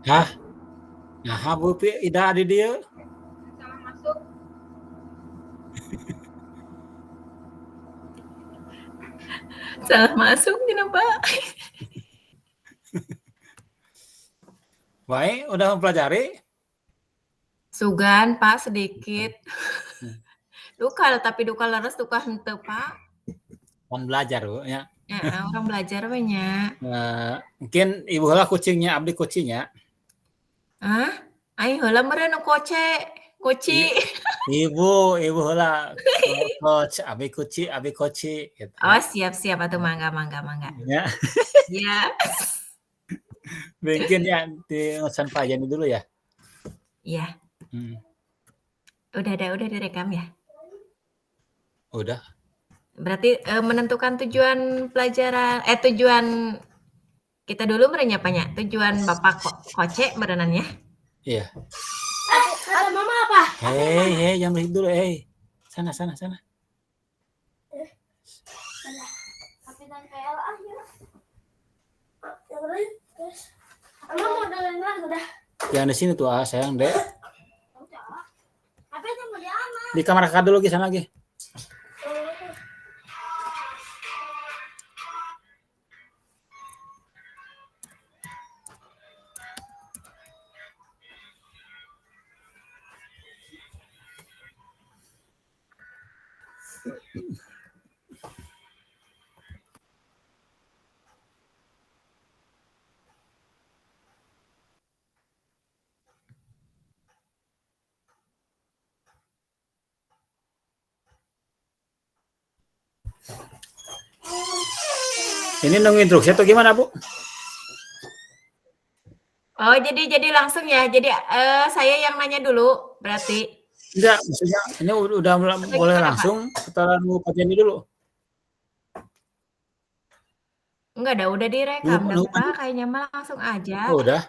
Hah? Naha Bu Ida di dieu? Salah masuk. Salah masuk nih Pak. Wae udah mempelajari? Sugan Pak sedikit. Duka tapi duka leres duka henteu Pak. Kan belajar Bu ya. Orang belajar we nya. Mungkin ibu heula kucingnya abdi kucinya. Hah? Aing heula meureun nu kuci. Ibu heula coach abi koci gitu Oh, ya. siap atuh mangga. Ya. Iya. Mungkin ya di pesan Pak Jani dulu ya. Iya. Udah direkam ya? Udah. Berarti menentukan tujuan pelajaran tujuan kita dulu meureun nya Panya. Tujuan Bapak Koce meureunnan ya? Iya. Kata mama apa? Hei, jangan berisik dulu, Sana. Kapitan PL akhir. Yang lain, terus. Emang mau dengerin lagu dah? Jangan di sini tuh, sayang, Dek. Apa itu mau diaman? Di kamar kakak dulu, sana lagi. Ini nunggu instruksi atau gimana, Bu? Oh, jadi langsung ya. Jadi saya yang nanya dulu berarti. Enggak, maksudnya ini udah boleh langsung setelah nunggu Pak Jani dulu. Enggak ada, udah direkam dah Pak. Kayaknya mah langsung aja. Oh, udah.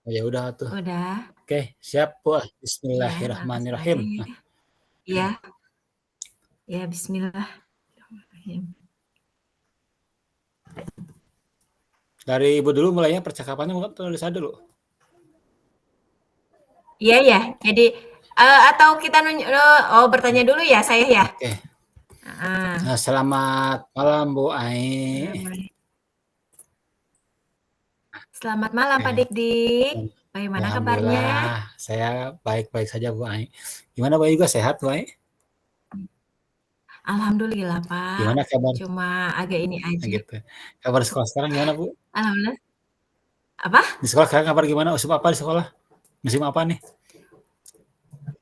Oh, ya udah tuh. Udah. Oke, siap, Bu. Bismillahirrahmanirrahim. Iya. Ya, bismillahirrahmanirrahim. Dari Ibu dulu mulainya percakapannya tulis dulu. Iya. Jadi atau kita bertanya dulu ya saya ya. Oke. Nah, selamat malam Bu Ai. Selamat malam Pak Dik. Bagaimana kabarnya? Saya baik-baik saja Bu Ai. Gimana Bu Ai juga sehat Bu Ai? Alhamdulillah Pak. Gimana kabar? Cuma agak ini aja. Gitu. Kabar sekolah sekarang gimana Bu? Alhamdulillah. Apa? Di sekolah sekarang kabar gimana? Musim apa di sekolah? Musim apa nih?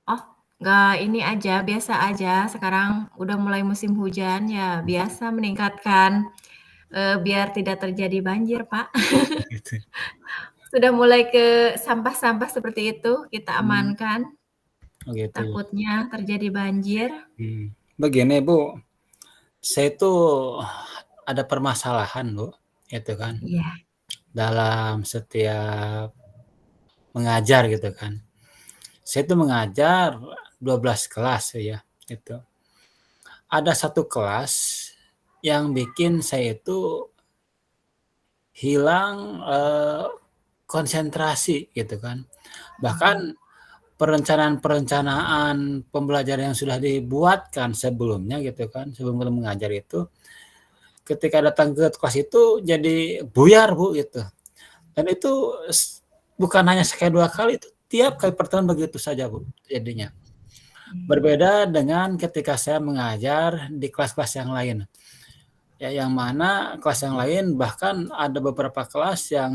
Oh, nggak ini aja, biasa aja. Sekarang udah mulai musim hujan ya, biasa meningkatkan biar tidak terjadi banjir Pak. Gitu. Sudah mulai ke sampah-sampah seperti itu kita amankan. Oh, gitu. Takutnya terjadi banjir. Begini Bu, saya tuh ada permasalahan Bu, gitu kan. Iya. Dalam setiap mengajar gitu kan. Saya tuh mengajar 12 kelas ya, gitu. Ada satu kelas yang bikin saya itu hilang konsentrasi gitu kan. Bahkan perencanaan pembelajaran yang sudah dibuatkan sebelumnya gitu kan, sebelum kita mengajar itu, ketika datang ke kelas itu jadi buyar Bu gitu. Dan itu bukan hanya sekali dua kali, itu tiap kali pertemuan begitu saja Bu jadinya. Berbeda dengan ketika saya mengajar di kelas-kelas yang lain. Ya, yang mana kelas yang lain bahkan ada beberapa kelas yang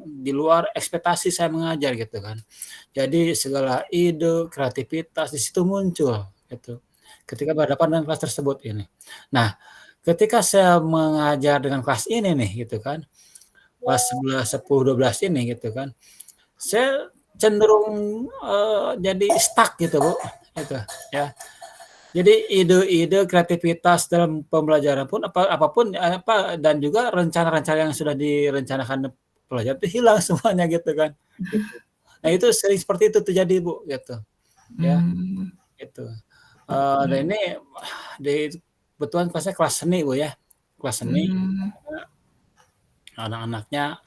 di luar ekspektasi saya mengajar gitu kan. Jadi segala ide, kreativitas di situ muncul gitu. Ketika berhadapan dengan kelas tersebut ini. Nah, ketika saya mengajar dengan kelas ini nih gitu kan. Kelas 11, 10, 12 ini gitu kan. Saya cenderung jadi stuck gitu, Bu. Gitu ya. Jadi ide-ide kreativitas dalam pembelajaran pun apapun dan juga rencana-rencana yang sudah direncanakan pelajar itu hilang semuanya gitu kan. Gitu. Nah itu sering seperti itu terjadi Bu gitu. Ya. Gitu. Dan ini di kebetulan kelasnya kelas seni Bu ya. Kelas seni. Anak-anaknya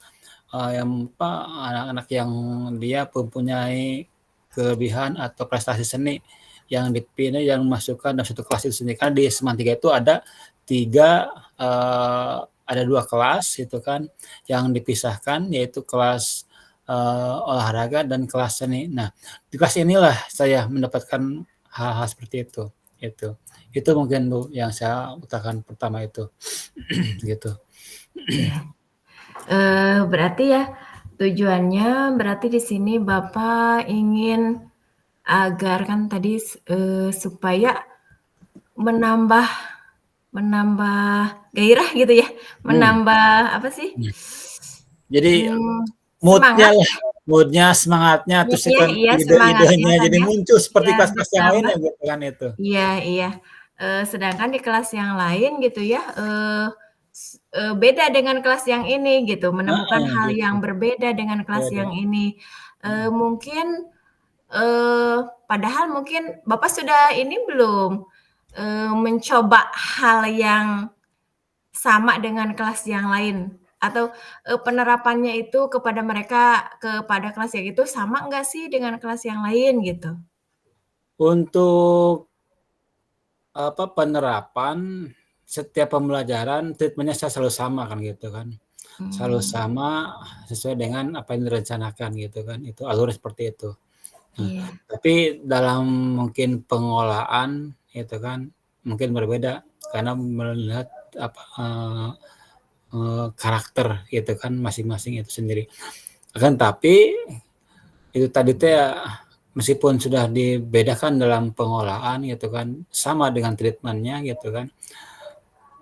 anak-anak yang dia mempunyai kelebihan atau prestasi seni yang dipilih yang masukkan dalam satu kelas itu sendiri. Kan di Seman 3 itu ada 3 ada 2 kelas itu kan yang dipisahkan, yaitu kelas olahraga dan kelas seni. Nah, di kelas inilah saya mendapatkan hal-hal seperti itu. Itu mungkin Bu yang saya utarakan pertama itu. Gitu. Iya. Berarti ya tujuannya berarti di sini Bapak ingin agar kan tadi supaya menambah gairah gitu ya, menambah apa sih? Jadi Semangat. moodnya, semangatnya, terus Mood-nya, kan iya, semangatnya ide-idenya kan jadi ya. muncul seperti Ya, kelas-kelas yang bertambah. lainnya gitu kan itu. Iya. Sedangkan di kelas yang lain gitu ya, beda dengan kelas yang ini gitu, menemukan hal Gitu. yang berbeda dengan kelas Beda. yang ini. Mungkin padahal mungkin Bapak sudah ini belum mencoba hal yang sama dengan kelas yang lain atau penerapannya itu kepada mereka, kepada kelas yang itu sama nggak sih dengan kelas yang lain gitu? Untuk penerapan setiap pembelajaran treatment-nya saya selalu sama kan gitu kan. Selalu sama sesuai dengan apa yang direncanakan gitu kan. Itu alurnya seperti itu. Nah, Iya. tapi dalam mungkin pengolahan itu kan mungkin berbeda karena melihat karakter gitu kan masing-masing itu sendiri. Akan tapi itu tadi teh meskipun sudah dibedakan dalam pengolahan gitu kan, sama dengan treatment-nya gitu kan.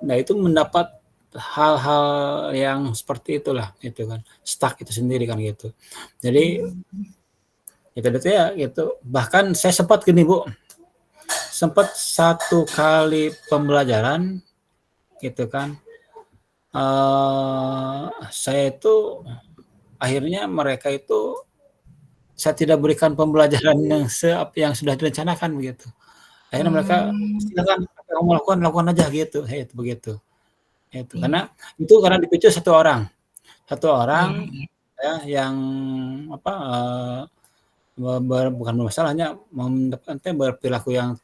Nah, itu mendapat hal-hal yang seperti itulah gitu kan. Stuck itu sendiri kan gitu. Jadi itu ya gitu. Bahkan saya sempat gini Bu, sempat 1 kali pembelajaran gitu kan. Saya itu akhirnya mereka itu saya tidak berikan pembelajaran yang sudah direncanakan begitu. Akhirnya mereka silakan apa yang kamu lakukan aja gitu, begitu. Itu Iya. karena dipicu 1 orang. 1 orang Iya. ya yang bukan bermasalahnya berperilaku yang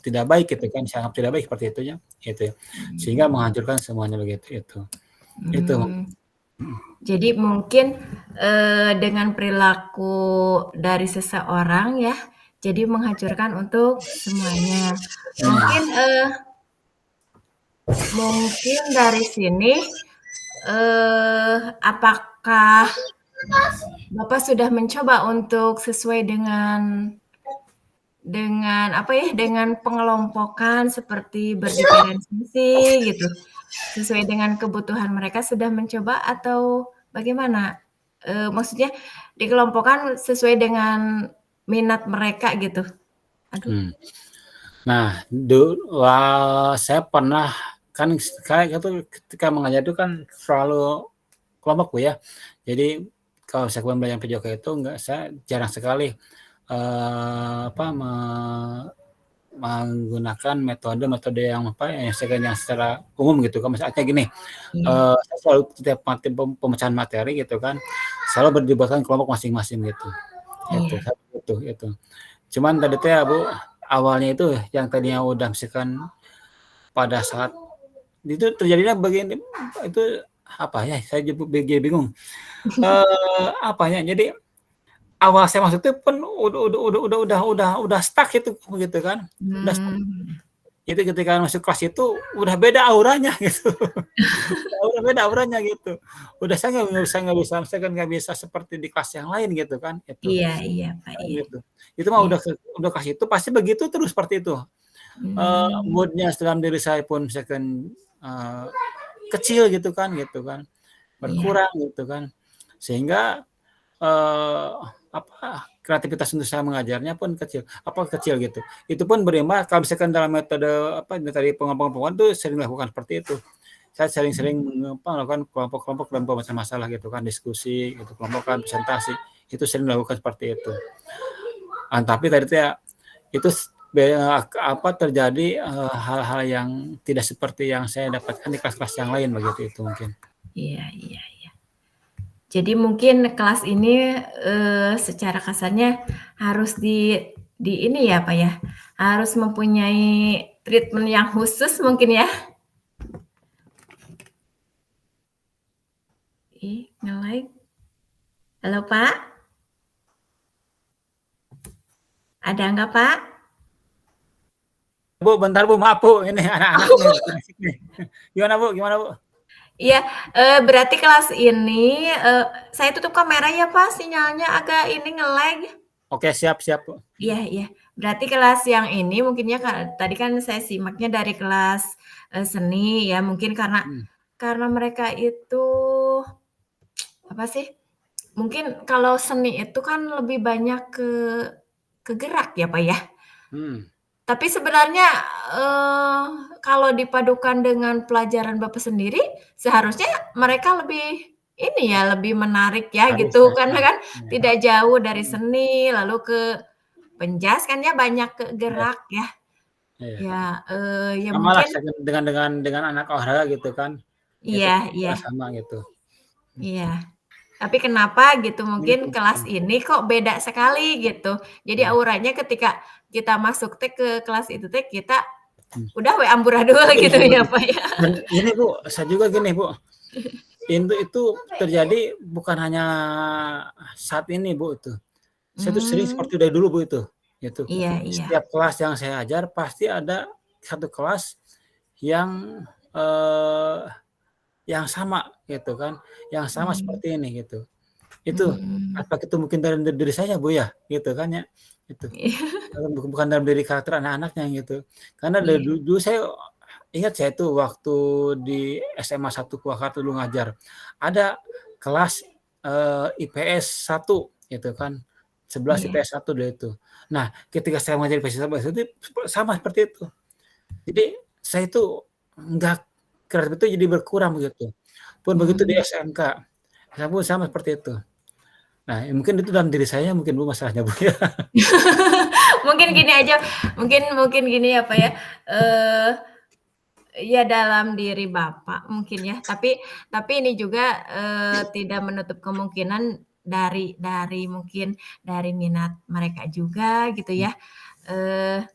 tidak baik gitu kan, saya anggap tidak baik seperti itu ya, gitu ya. Sehingga menghancurkan semuanya begitu itu. Itu. Jadi mungkin dengan perilaku dari seseorang ya, jadi menghancurkan untuk semuanya. Mungkin dari sini apakah Bapak sudah mencoba untuk sesuai dengan apa ya, dengan pengelompokan seperti berdiferensiasi gitu, sesuai dengan kebutuhan mereka sudah mencoba atau bagaimana? Maksudnya dikelompokkan sesuai dengan minat mereka gitu. Aduh. Nah, saya pernah kan kayak itu ketika mengajar itu kan selalu kelompok Bu ya. Jadi kalau saya pembelajaran PJOK itu saya jarang sekali menggunakan metode yang yang secara umum gitu kan. Misalnya gini, saya selalu setiap pemecahan materi gitu kan, selalu dibuatkan kelompok masing-masing gitu. Itu. Cuman tadi teh Bu, awalnya itu yang tadinya udah misalkan pada saat itu terjadinya begini, itu apa ya? Saya jadi bingung. Jadi awal saya masuk itu pun udah stuck itu begitu kan. Udah stuck. Itu ketika masuk kelas itu udah beda auranya gitu. Beda auranya gitu. Udah saya nggak bisa seperti di kelas yang lain gitu kan. Itu. Iya Pak, iya. Gitu. Itu mah udah kelas itu pasti begitu terus seperti itu. Mood-nya dalam diri saya pun misalkan kecil gitu kan, berkurang gitu kan, sehingga kreativitas untuk saya mengajarnya pun kecil gitu. Itu pun berimbas kalau misalkan dalam metode tadi pengembangan itu sering dilakukan seperti itu. Saya sering-sering melakukan kelompok-kelompok dalam pemecah masalah gitu kan, diskusi gitu, kelompokan presentasi itu sering dilakukan seperti itu. Tapi tadi itu terjadi hal-hal yang tidak seperti yang saya dapatkan di kelas-kelas yang lain begitu itu mungkin. Iya. Jadi mungkin kelas ini, secara kasarnya harus di ini ya, Pak, ya, harus mempunyai treatment yang khusus mungkin ya? Nge-lag. Halo, Pak? Ada nggak, Pak? Bu, bentar Bu, maaf Bu, ini anak-anak nih berisik nih. Gimana Bu? Iya, berarti kelas ini, saya tutup kamera ya, Pak, sinyalnya agak ini nge-lag. Oke, siap Bu. Iya. Berarti kelas yang ini mungkinnya tadi kan saya simaknya dari kelas, seni ya, mungkin karena mereka itu, apa sih, mungkin kalau seni itu kan lebih banyak ke gerak ya, Pak, ya. Tapi sebenarnya, kalau dipadukan dengan pelajaran Bapak sendiri, seharusnya mereka lebih ini ya, lebih menarik ya Harus gitu, ya. karena kan Iya. tidak jauh dari seni, lalu ke penjas kan ya banyak ke gerak ya. Iya. Ya Sama lah mungkin dengan anak olahraga gitu kan. Itu iya. sama gitu. Iya. Tapi kenapa gitu, mungkin kelas ini kok beda sekali gitu. Jadi auranya ketika kita masuk ke kelas itu kita udah amburadul gitu ya, Pak, ya. Dan ini Bu, saya juga gini Bu, itu terjadi bukan hanya saat ini Bu itu. Saya tuh sering seperti dari dulu Bu itu. Iya. Setiap kelas yang saya ajar pasti ada satu kelas yang sama gitu kan, yang sama seperti ini gitu. Itu apa itu mungkin dari diri saya Bu ya, gitu kan ya, gitu. Bukan dalam diri karakter anak-anaknya gitu. Karena dari dulu saya ingat saya tuh waktu di SMA 1 Purwakarta dulu ngajar, ada kelas, IPS 1 gitu kan, 11 IPS 1 dulu itu. Nah, ketika saya mengajar IPS 1 itu sama seperti itu. Jadi saya itu enggak kreatif itu jadi berkurang begitu. Pun begitu di SMK, saya pun sama seperti itu. Nah, mungkin itu dalam diri saya mungkin Bu masalahnya Bu ya. Mungkin gini ya, Pak, ya, ya dalam diri Bapak mungkin ya, tapi ini juga, tidak menutup kemungkinan dari mungkin dari minat mereka juga gitu ya,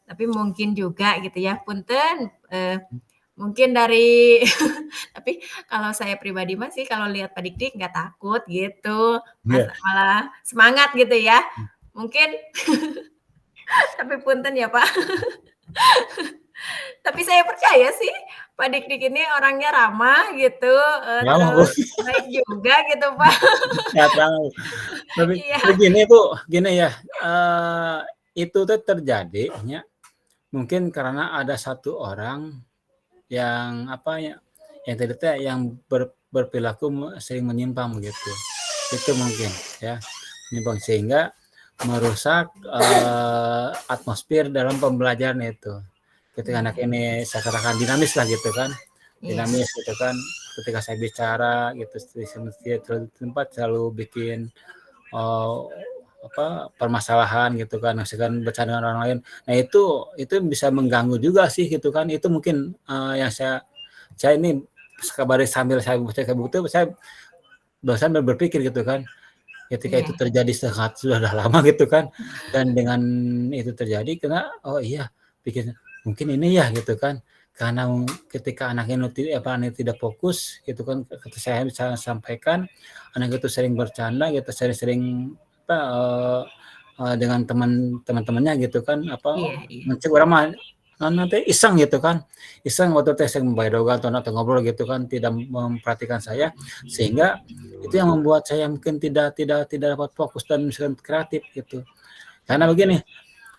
tapi mungkin juga gitu ya, punten, mungkin dari tapi kalau saya pribadi mah sih kalau lihat Pak Dik nggak takut gitu, malah semangat gitu ya. Mungkin tapi punten ya, Pak. Tapi saya percaya sih Pak Dik ini orangnya ramah gitu, terus baik juga gitu, Pak. Sehat banget. Tapi Iya. gini Bu, gini ya, itu tuh terjadi ya, mungkin karena ada satu orang yang apa ya, yang tadi teh yang berperilaku sering menyimpang begitu. Itu mungkin ya, menyimpang sehingga merusak atmosfer dalam pembelajaran itu. Ketika anak ini saya katakan dinamis lah gitu kan, dinamis gitu kan. Ketika saya bicara gitu di tempat selalu bikin permasalahan gitu kan, misalkan bercanda dengan orang lain. Nah itu bisa mengganggu juga sih gitu kan. Itu mungkin yang saya ini sambil saya baca buku itu saya barusan berpikir gitu kan. Ketika itu terjadi sudah lama gitu kan, dan dengan itu terjadi karena oh iya pikir mungkin ini ya gitu kan, karena ketika anak ini tidak fokus gitu kan, saya bisa sampaikan anak itu sering bercanda gitu, sering dengan teman-temannya gitu kan, ngecek orang mah nanti iseng gitu kan, waktu itu saya membayar atau ngobrol gitu kan, tidak memperhatikan saya, sehingga itu yang membuat saya mungkin tidak dapat fokus dan misalkan kreatif gitu. Karena begini,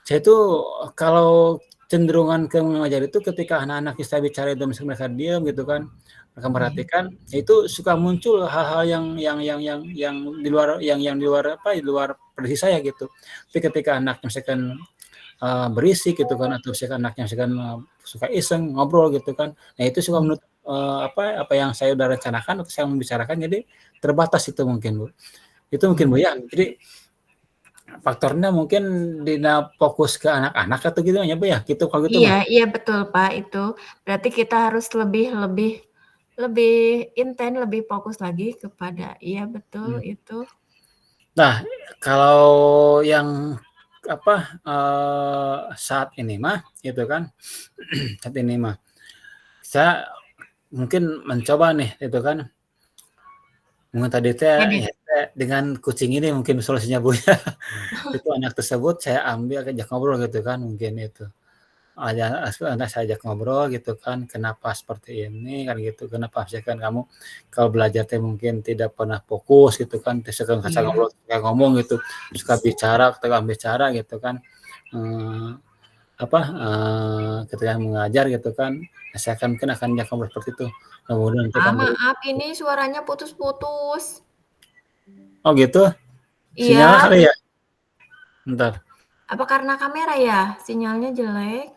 saya itu kalau cenderungan ke mengajar itu ketika anak-anak saya bicara itu misalkan mereka diam gitu kan, mereka perhatikan, itu suka muncul hal-hal yang di luar di luar prediksi saya gitu. Tapi ketika anaknya misalkan berisik gitu kan, atau misalkan anaknya suka iseng ngobrol gitu kan, nah itu suka menutup apa yang saya udah rencanakan atau saya membicarakan, jadi terbatas itu mungkin Bu. Itu mungkin Bu ya. Jadi faktornya mungkin fokus ke anak-anak atau gitu ya Bu ya? Gitu kalau gitu. Iya betul Pak itu. Berarti kita harus lebih lebih intens, lebih fokus lagi kepada iya betul itu. Nah, kalau yang saat ini mah gitu kan, saat ini mah saya mungkin mencoba nih itu kan, mungkin tadi Jadi ya dengan kucing ini mungkin solusinya Bu ya. Itu anak tersebut saya ambil ajak ngobrol gitu kan mungkin itu. Anak saya ajak ngobrol gitu kan, "Kenapa seperti ini?" Kan gitu, "Kenapa misalkan kamu kalau belajar teh mungkin tidak pernah fokus," gitu kan, suka iya, ngobrol, suka ngomong gitu, suka bicara, tegang bicara gitu kan, eee, ketika mengajar gitu kan, saya akan mungkin akan ajak ngobrol seperti itu. Mudah-mudahan nanti kan beri maaf ini suaranya putus-putus. oh gitu? Sinyalnya Iya, kali ya? Bentar. apa karena kamera ya? Sinyalnya jelek?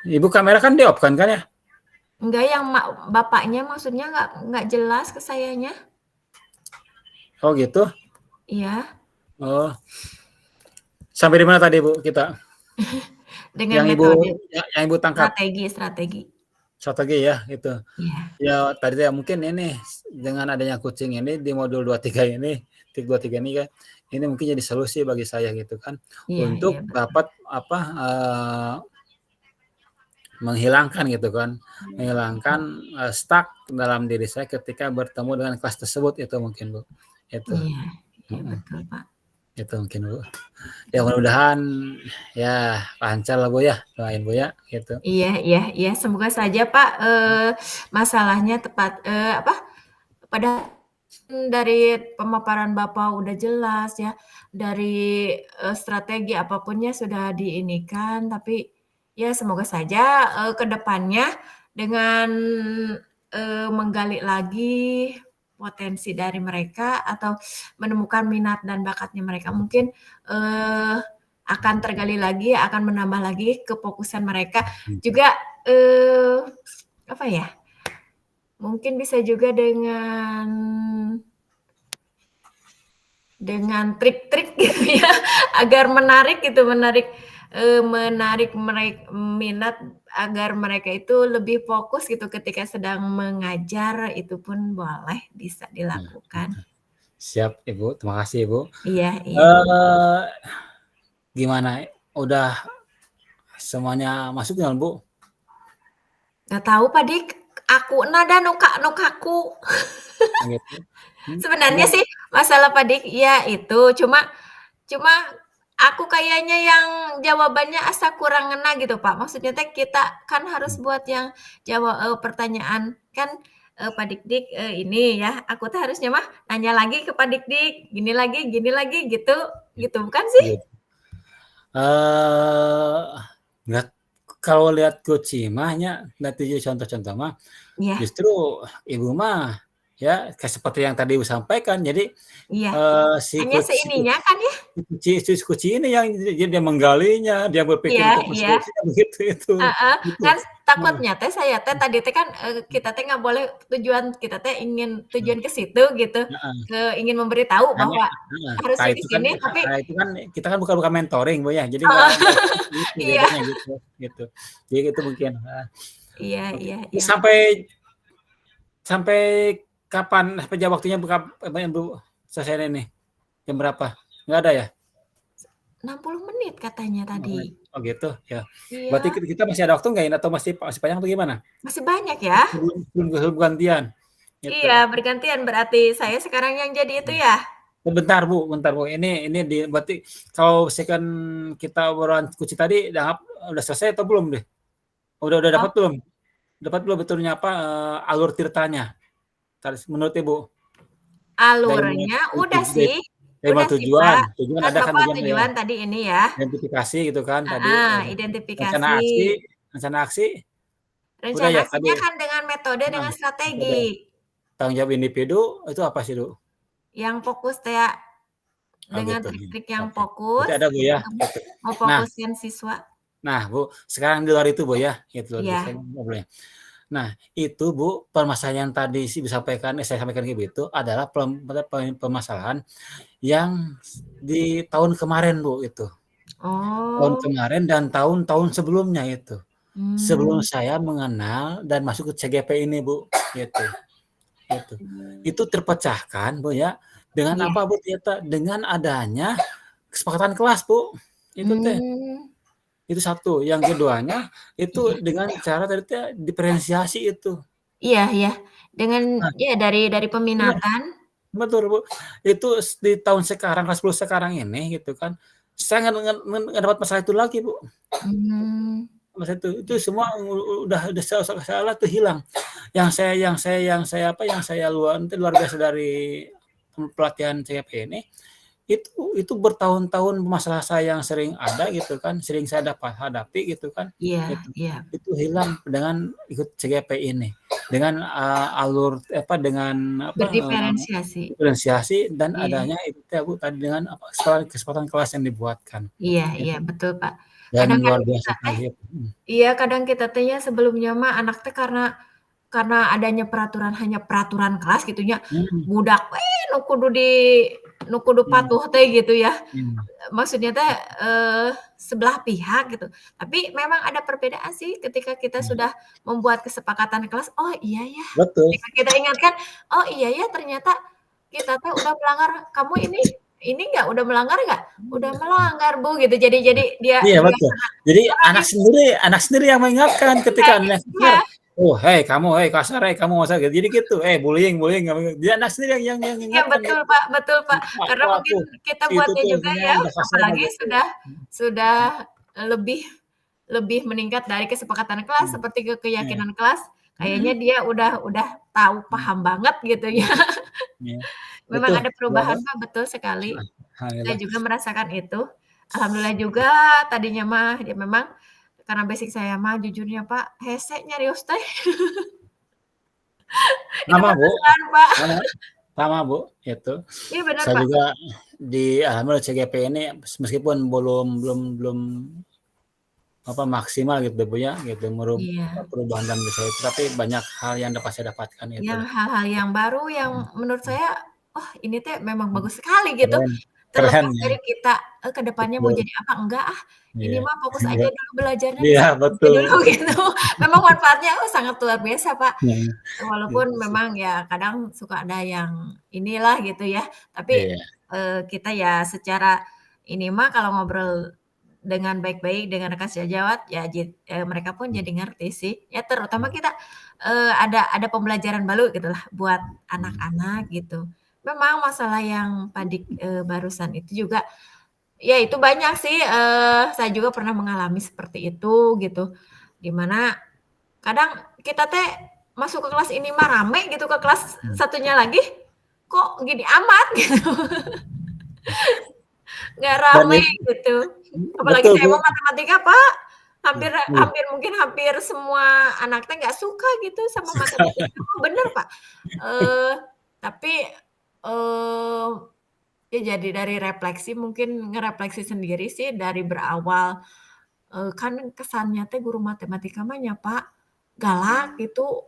Ibu kamera kan di-off kan ya? Enggak yang bapaknya maksudnya nggak jelas ke sayanya. Oh gitu? Iya, Oh, sampai di mana tadi Bu kita? dengan Yang metode yang Ibu tangkap? strategi. Strategi ya, gitu. Iya, Ya tadi ya mungkin ini dengan adanya kucing ini di modul 23 ini, tik 23 ini kan, ini mungkin jadi solusi bagi saya gitu kan, iya untuk betul. dapat menghilangkan gitu kan, menghilangkan stuck dalam diri saya ketika bertemu dengan kelas tersebut itu mungkin Bu, itu. Iya, iya Mhm, betul Pak. itu mungkin Bu. Ya mudah-mudahan ya lancar lah Bu ya, doain Bu ya, gitu. Iya, semoga saja Pak, masalahnya pada dari pemaparan Bapak udah jelas ya, dari, strategi apapunnya sudah diinikan, tapi ya semoga saja, ke depannya dengan, menggali lagi potensi dari mereka atau menemukan minat dan bakatnya mereka mungkin, akan tergali lagi, akan menambah lagi kefokusan mereka. Juga, eee, apa ya, mungkin bisa juga dengan trik-trik gitu ya, agar menarik gitu, menarik minat agar mereka itu lebih fokus gitu ketika sedang mengajar, itu pun boleh, bisa Nah, dilakukan. gitu. Siap Ibu, terima kasih Ibu. Iya. Eee, Gimana, udah semuanya masuk belum Bu? Nggak tahu Pak Dik, aku nada nu kaku. Oh gitu? Sebenarnya Enggak sih masalah Pak Dik ya itu, cuma cuma aku kayaknya yang jawabannya asa kurang ngena gitu, Pak. Maksudnya teh kita kan harus buat yang pertanyaan kan, Pak Dik-dik, ini ya, aku teh harusnya mah nanya lagi ke Pak Dik-dik, gini lagi, gitu gitu bukan sih? gitu. Eee, nggak kalau lihat kucing mah nya dari contoh-contoh mah, Iya justru Ibu mah ya kayak seperti yang tadi Ibu sampaikan. Jadi, iya, si hanya kuci seininya kan ya? si kucing ini yang dia menggalinya, dia berpikir untuk Iya. solusinya begitu itu, Heeh, gitu. kan Nah, takutnya teh saya teh tadi teh kan, kita teh nggak boleh tujuan kita teh ingin tujuan ke situ gitu, heeh. ingin memberitahu Karena bahwa heeh, harusnya di sini tapi itu kan kita kan bukan mentoring, Bu, ya, jadi heeh, nggak seperti itu iya, bedanya gitu gitu. Jadi itu mungkin, oke. Ini iya. sampai sampai kapan sampai waktunya Bu, selesai ini? Jam berapa? Nggak ada ya? 60 menit katanya tadi. Oh gitu, ya. Berarti Iya, kita masih ada waktu nggak ini atau masih panjang atau gimana? masih banyak ya? Sebelum gantian, gitu. Iya, bergantian berarti saya sekarang yang jadi itu ya? Bentar Bu, ini berarti kalau misalkan kita obrolan kunci tadi udah selesai atau belum deh? Udah Oh, dapat belum? Dapat belum betulnya alur ceritanya? Menurut Ibu dari mulai alurnya dari udah mulai sih Pak, tujuan kan ada kan Bapak tujuan ya, tujuan tadi ini ya, identifikasi gitu kan tadi, heeh, rencana identifikasi. aksi rencana aksi udah Rencana ya tadi aksinya kan dengan metode, heeh, dengan metode strategi, tanggung jawab individu itu apa sih, Du? yang fokus kayak Oh dengan gitu, trik-trik yang oke. Berarti fokus ada Bu ya, untuk gitu. Nah memfokuskan siswa. Bu, sekarang di luar itu Bu ya, itu saya Iya ngobrolnya. Nah, itu Bu, permasalahan yang tadi saya sampaikan ke Ibu itu adalah permasalahan yang di tahun kemarin Bu, itu. Tahun oh, kemarin dan tahun-tahun sebelumnya itu. sebelum Mmm. saya mengenal dan masuk ke CGP ini, Bu, gitu. Gitu. Itu terpecahkan, Bu, ya, dengan Iya. apa, Bu, ternyata dengan adanya kesepakatan kelas, Bu, itu teh. Mmm. Itu satu, yang keduanya Iya. itu dengan cara tadi teh diferensiasi itu. Iya iya. Dengan Nah, ya dari bener, peminatan. betul, Bu. Itu di tahun sekarang, kelas 10 sekarang ini gitu kan, saya nggak dapat masalah itu lagi, Bu. Mmm. Masalah itu semua udah salah tuh hilang. Yang saya luar biasa dari pelatihan CP ini, itu bertahun-tahun masalah saya yang sering ada gitu kan, sering saya hadapi gitu kan, Iya itu iya. itu hilang dengan ikut CGP ini. Dengan, dengan Berdiferensiasi. diferensiasi dan Iya. adanya itu teh, Bu, tadi dengan kesempatan kelas yang dibuatkan, Iya iya, gitu. betul, Pak. Dan Kadang kan luar biasa kita teh sekali, mhm. iya, kadang kita teh ya sebelumnya mah anak teh karena adanya peraturan hanya peraturan kelas gitu nya, Mhm, budak we nu kudu iya, patuh teh gitu ya. iya, Maksudnya teh, sebelah pihak gitu. Tapi memang ada perbedaan sih ketika kita iya, sudah membuat kesepakatan kelas, "Oh iya ya," betul, ketika kita ingatkan, "Oh iya ya ternyata kita teh udah melanggar, kamu ini nggak, udah melanggar nggak?" "Udah melanggar Bu," gitu. Jadi dia iya, dia betul. Jadi karena anak sendiri yang mengingatkan iya ketika adanya iya kasar, "Oh, hei kamu, hei kasar, hei kamu masa," gitu. Jadi gitu, bullying bullying, dia anak sendiri yang iya, mengingatkan betul gitu. Pak betul Pak. Karena "Wah, mungkin kita si itu buatnya tuh juga ininya ya, udah kasar mah," apalagi gitu. sudah lebih lebih meningkat dari kesepakatan kelas, Mhm, seperti iya, keyakinan kelas, kayaknya mhm, dia udah tahu, mhm, paham banget gitu ya. iya, Memang itu ada luar perubahan Pak, betul sekali. Saya alhamdulillah. juga merasakan itu. Alhamdulillah juga tadinya mah ya memang karena basic saya mah jujurnya Pak, hese nyarios teh. Itu Sama, Bu, beneran Pak. sama sama, Bu, itu. Iya bener Saya Pak. juga alhamdulillah CGP ini meskipun belum belum belum maksimal gitu, Bu, ya, gitu, Iya. perubahan dalam diri saya itu, tapi banyak hal yang dapat saya dapatkan Yang itulah. hal-hal yang baru yang Mhm, menurut mhm, saya, "Oh ini teh memang mhm. bagus sekali," gitu. Keren keren Terlepas ya, dari kita, ke depannya mau betul, jadi apa, enggak ah, ini iya. mah fokus aja Iya, dulu belajarnya di iya, sini aja betul, dulu gitu. Memang manfaatnya, sangat luar biasa, Pak. mhm, Walaupun gitu sih. memang ya kadang suka ada yang inilah gitu ya, tapi, Iya, kita ya secara ini mah kalau ngobrol dengan baik-baik dengan rekan sejawat ya mereka pun mmm, jadi ngerti sih. Ya terutama mhm, kita, ada pembelajaran baru gitulah buat mhm, anak-anak gitu. Memang masalah yang Padik, barusan itu juga ya itu banyak sih, saya juga pernah mengalami seperti itu gitu. Di mana kadang kita teh masuk ke kelas ini mah rame gitu, ke kelas mhm, satunya lagi, kok gini amat gitu, nggak dan rame gitu. Apalagi betul, saya Bu, mah matematika, Pak, hampir iya, hampir mungkin hampir semua anak teh nggak suka gitu sama suka, matematika. Oh bener, Pak. Eee, tapi, eee, ya jadi dari refleksi mungkin ngerefleksi sendiri sih dari berawal, kan kesannya teh guru matematika mah nya, Pak, galak gitu.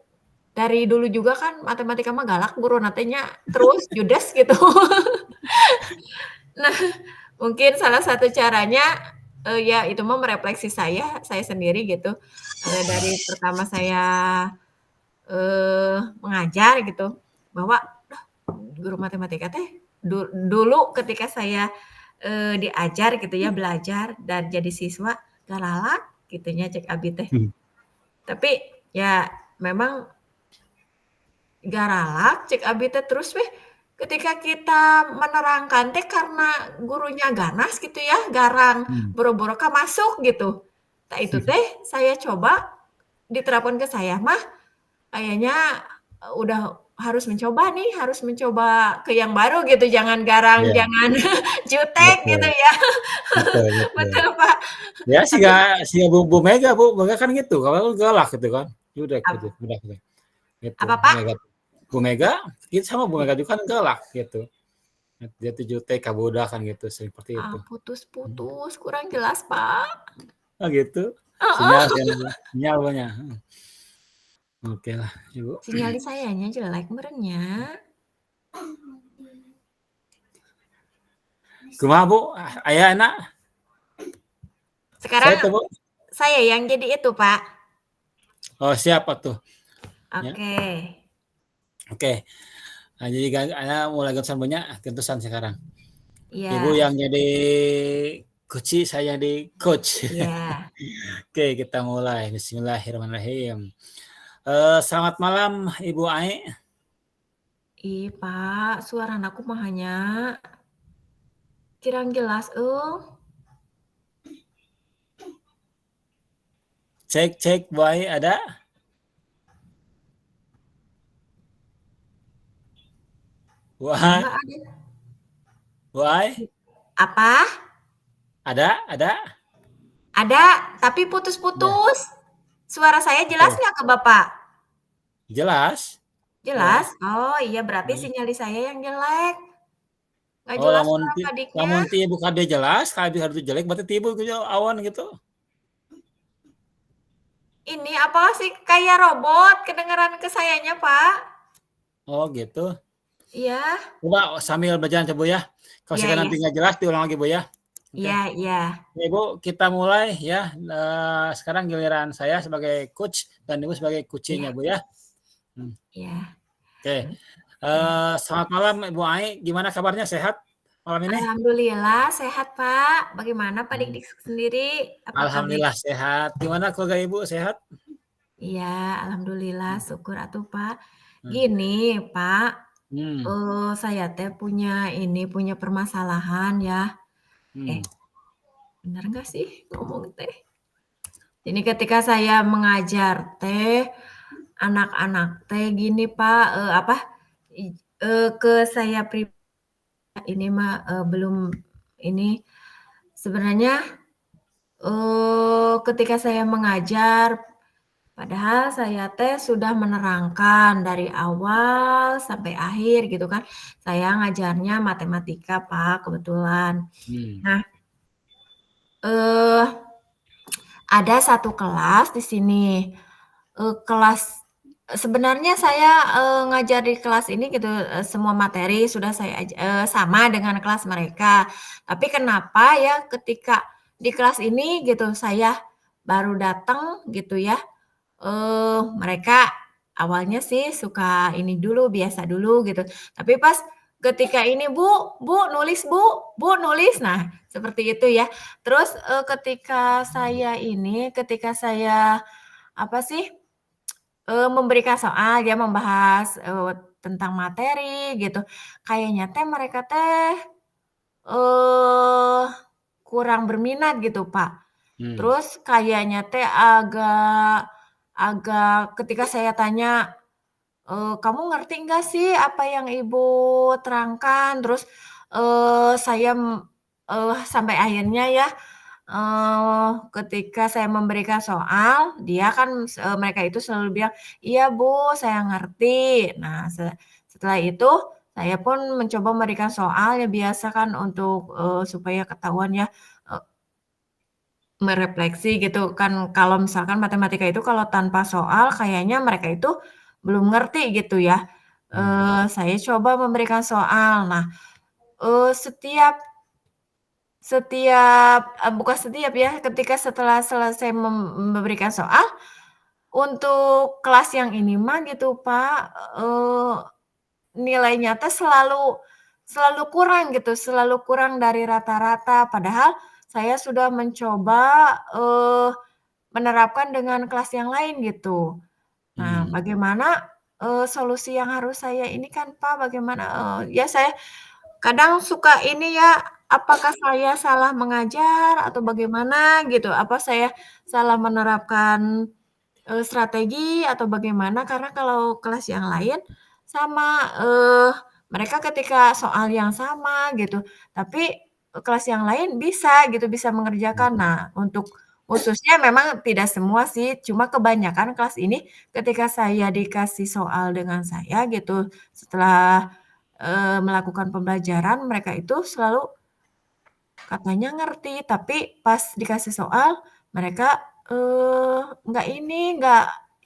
Dari dulu juga kan matematika mah galak guruna teh nya, terus judes gitu. Nah, mungkin salah satu caranya, ya itu mah merefleksi saya sendiri gitu, dari pertama saya, mengajar gitu, bahwa, "Dah guru matematika teh dulu ketika saya, diajar gitu ya, belajar dan jadi siswa galak gitunya cek abi teh." mhm, Tapi ya memang garalak cek abi teh, terus weh ketika kita menerangkan teh karena gurunya ganas gitu ya, garang, mhm, boro-boro ka masuk gitu. Tah itu teh saya coba diterapkan ke saya mah kayaknya, udah harus mencoba nih, harus mencoba ke yang baru gitu, jangan garang, iya, jangan jutek gitu betul, ya. betul, betul. Betul, Pak. Ya Tapi si Bu Mega, Bu Mega kan gitu, kalau galak gitu kan, jutek gitu, ap budak teh, gitu, apa, Bu Pak? Mega. Bu Mega, gitu sama Bu Iya. Mega juga kan galak gitu, dia tuh jutek ka budak kan gitu, seperti Ah, itu. Mhm. putus-putus, kurang jelas, Pak. Oh gitu? Sinyal Heeh. sinyal sinyal Mbaknya, heeh. Okelah, Ibu. Sinyal di sayanya jelek meureunnya. Kumaha Bu, aya enak? Saya Sekarang teh Bu? saya yang jadi itu, Pak. Oh, siap atuh. Ya. Oke. Oke. Nah, jadi ana mulai gatusan banyak gentosan sekarang. Ibu Iya. yang jadi coach, saya jadi coach. Iya. Oke, kita mulai. Bismillahirrahmanirrahim. Selamat malam Ibu Ae. Ih, Pak, suara anakku mah hanya kirang jelas, Cek, Bu Ae ada? Bu Ae, Enggak ada. Bu Ae, Apa? ada? Ada, tapi Ya. putus-putus. Suara saya jelas Oh, nggak ke Bapak? jelas. Jelas? Jelas. Oh iya, berarti Hmm. sinyal saya yang jelek. Nggak Oh, jelas lamun suara ti adiknya. lamun ti Ibu kade jelas, kade harus jelek berarti ti Ibu gitu awan gitu. Ini apa sih kayak robot kedengeran ke sayanya, Pak? Oh, gitu. Iya. Coba sambil berjalan coba ya. Kalau Iya, sekali iya. nanti nggak jelas diulang lagi Bu ya. Oke. Iya, iya. Ya, Ibu, kita mulai ya. Sekarang giliran saya sebagai coach dan Ibu sebagai coaching-nya Iya. Bu ya. Iya. Oke. Selamat malam Ibu Ai. Gimana kabarnya? Sehat malam ini? Alhamdulillah sehat, Pak. Bagaimana Pak Dik-Dik sendiri? Apa kabar? Alhamdulillah sehat. Gimana keluarga Ibu sehat? Iya, alhamdulillah syukur atuh, Pak. Hmm. Gini, Pak, Hmm. saya teh punya permasalahan ya. Hmm. Bener nggak sih ngomong teh? Ini ketika saya mengajar teh, anak-anak teh gini, Pak, ke saya ini mah, belum ini sebenarnya, ketika saya mengajar, padahal saya teh sudah menerangkan dari awal sampai akhir gitu kan. Saya ngajarnya matematika, Pak, kebetulan. Nah, ada satu kelas di sini, sebenarnya saya, ngajar di kelas ini gitu, semua materi sudah saya sama dengan kelas mereka. Tapi kenapa ya ketika di kelas ini gitu saya baru datang gitu ya, mereka awalnya sih suka ini dulu, biasa dulu gitu. Tapi pas ketika ini, Bu, nulis Bu, nulis." Nah, seperti itu ya. Terus, ketika saya apa sih, memberikan soal, dia membahas, tentang materi gitu, kayaknya teh mereka teh, eee, kurang berminat gitu, Pak. Hmm. Terus kayaknya teh agak agak ketika saya tanya, "Kamu ngerti nggak sih apa yang Ibu terangkan?" Terus, sampai akhirnya ya, ketika saya memberikan soal, dia kan mereka itu selalu bilang, "Iya Bu, saya ngerti." Nah, setelah itu saya pun mencoba memberikan soal, ya biasa kan untuk, supaya ketahuan ya, eee merefleksi gitu kan, kalau misalkan matematika itu kalau tanpa soal kayaknya mereka itu belum ngerti gitu ya. Saya coba memberikan soal. Nah, eee, setiap bukan setiap ya, ketika setelah selesai memberikan soal, untuk kelas yang ini mah gitu Pak, eee, nilainya teh selalu selalu kurang gitu, selalu kurang dari rata-rata. Padahal saya sudah mencoba, menerapkan dengan kelas yang lain gitu. Nah, Hmm. bagaimana, solusi yang harus saya ini kan, Pak, bagaimana, ya saya kadang suka ini ya, apakah saya salah mengajar atau bagaimana gitu, apa saya salah menerapkan, strategi atau bagaimana, karena kalau kelas yang lain sama, mereka ketika soal yang sama gitu, tapi, kelas yang lain bisa gitu, bisa mengerjakan. Nah, untuk khususnya memang tidak semua sih, cuma kebanyakan kelas ini ketika saya dikasih soal dengan saya gitu, setelah, melakukan pembelajaran, mereka itu selalu katanya ngerti, tapi pas dikasih soal mereka, nggak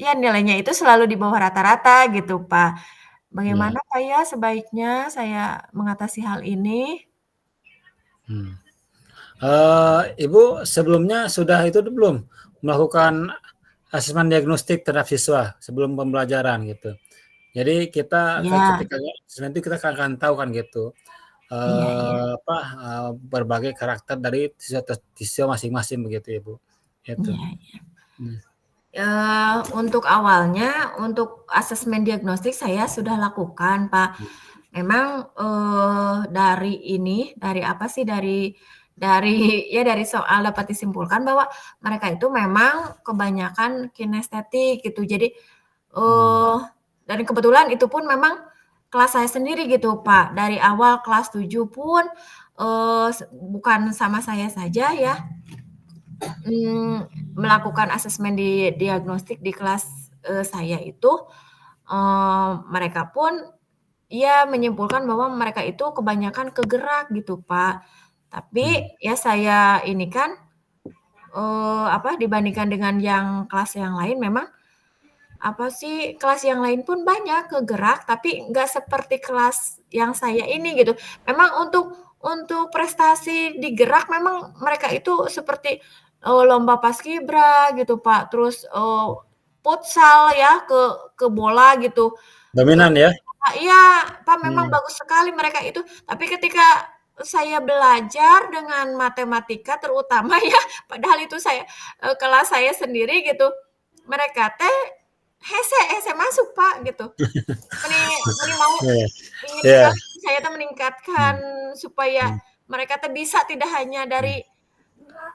ya nilainya itu selalu di bawah rata-rata gitu, Pak. Ya. Bagaimana, Pak, ya sebaiknya saya mengatasi hal ini? Hmm. Ibu sebelumnya sudah itu belum melakukan asesmen diagnostik terhadap siswa sebelum pembelajaran gitu. Jadi kita Iya, ketika asesmen itu kita akan tahu kan gitu, iya, iya, berbagai karakter dari siswa masing-masing begitu ya, Bu, itu. iya. Mmm, Untuk awalnya, untuk asesmen diagnostik saya sudah lakukan, Pak. Memang, dari apa sih, dari ya dari soal dapat disimpulkan bahwa mereka itu memang kebanyakan kinestetik gitu. Jadi, mmm, dan kebetulan itu pun memang kelas saya sendiri gitu, Pak. Dari awal kelas 7 pun, bukan sama saya saja ya, melakukan asesmen diagnostik di kelas, saya itu, mereka pun ya menyimpulkan bahwa mereka itu kebanyakan kegerak gitu, Pak. mmm, Tapi ya saya ini kan, dibandingkan dengan yang kelas yang lain memang, kelas yang lain pun banyak kegerak, tapi nggak seperti kelas yang saya ini gitu. Memang untuk prestasi di gerak memang mereka itu seperti, lomba paskibra gitu, Pak, terus, futsal ya, ke bola gitu. dominan ya? Iya, Pak, memang Mmm, bagus sekali mereka itu, tapi ketika saya belajar dengan matematika terutama ya, padahal itu kelas saya sendiri gitu, mereka teh hese hese masuk, Pak, gitu. Meni meni mau iya, ingin iya, sekali saya tuh meningkatkan mmm, supaya mmm, mereka teh bisa tidak hanya mmm,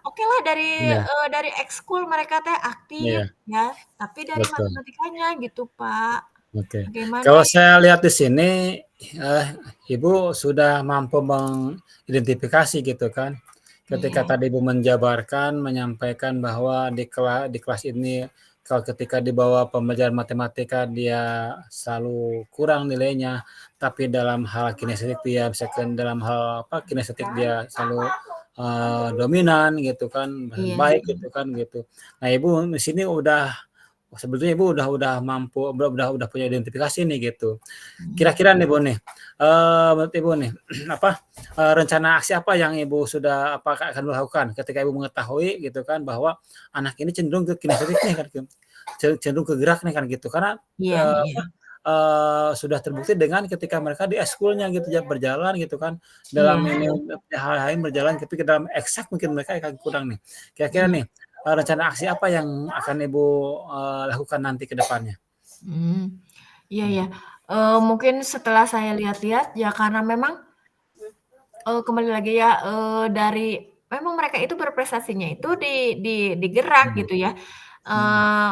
okelah iya, dari ekskul mereka teh aktif iya, ya, tapi dari betul. matematikanya gitu, Pak. Oke. Bagaimana Kalau ya? saya lihat di sini, eee, Ibu sudah mampu mengidentifikasi gitu kan, ketika Iya, tadi Ibu menjabarkan, menyampaikan bahwa di kelas ini kalau ketika di bawah pembelajaran matematika dia selalu kurang nilainya, tapi dalam hal kinestetik dia misalkan dalam hal kinestetik dia selalu, dominan gitu kan, iya, baik gitu kan, gitu. Nah Ibu di sini sebetulnya Ibu udah mampu udah punya identifikasi nih gitu. mhm. Kira-kira nih Bu nih, menurut Ibu nih, rencana aksi apa yang Ibu sudah akan lakukan ketika Ibu mengetahui gitu kan bahwa anak ini cenderung ke kinestetik nih kan gitu, cenderung ke gerak nih kan gitu. Karena, Iya, iya, sudah terbukti dengan ketika mereka di ekskulnya gitu ya, berjalan gitu kan, dalam iya, ini hal lain berjalan tapi ke dalam eksak mungkin mereka akan kurang nih. Kira-kira iya, nih, rencana aksi apa yang akan Ibu, lakukan nanti ke depannya? mhm. Iya, Mmm, iya, mungkin setelah saya lihat-lihat ya karena memang, kembali lagi ya, memang mereka itu berprestasinya itu di gerak mhm, gitu ya, mhm, eee,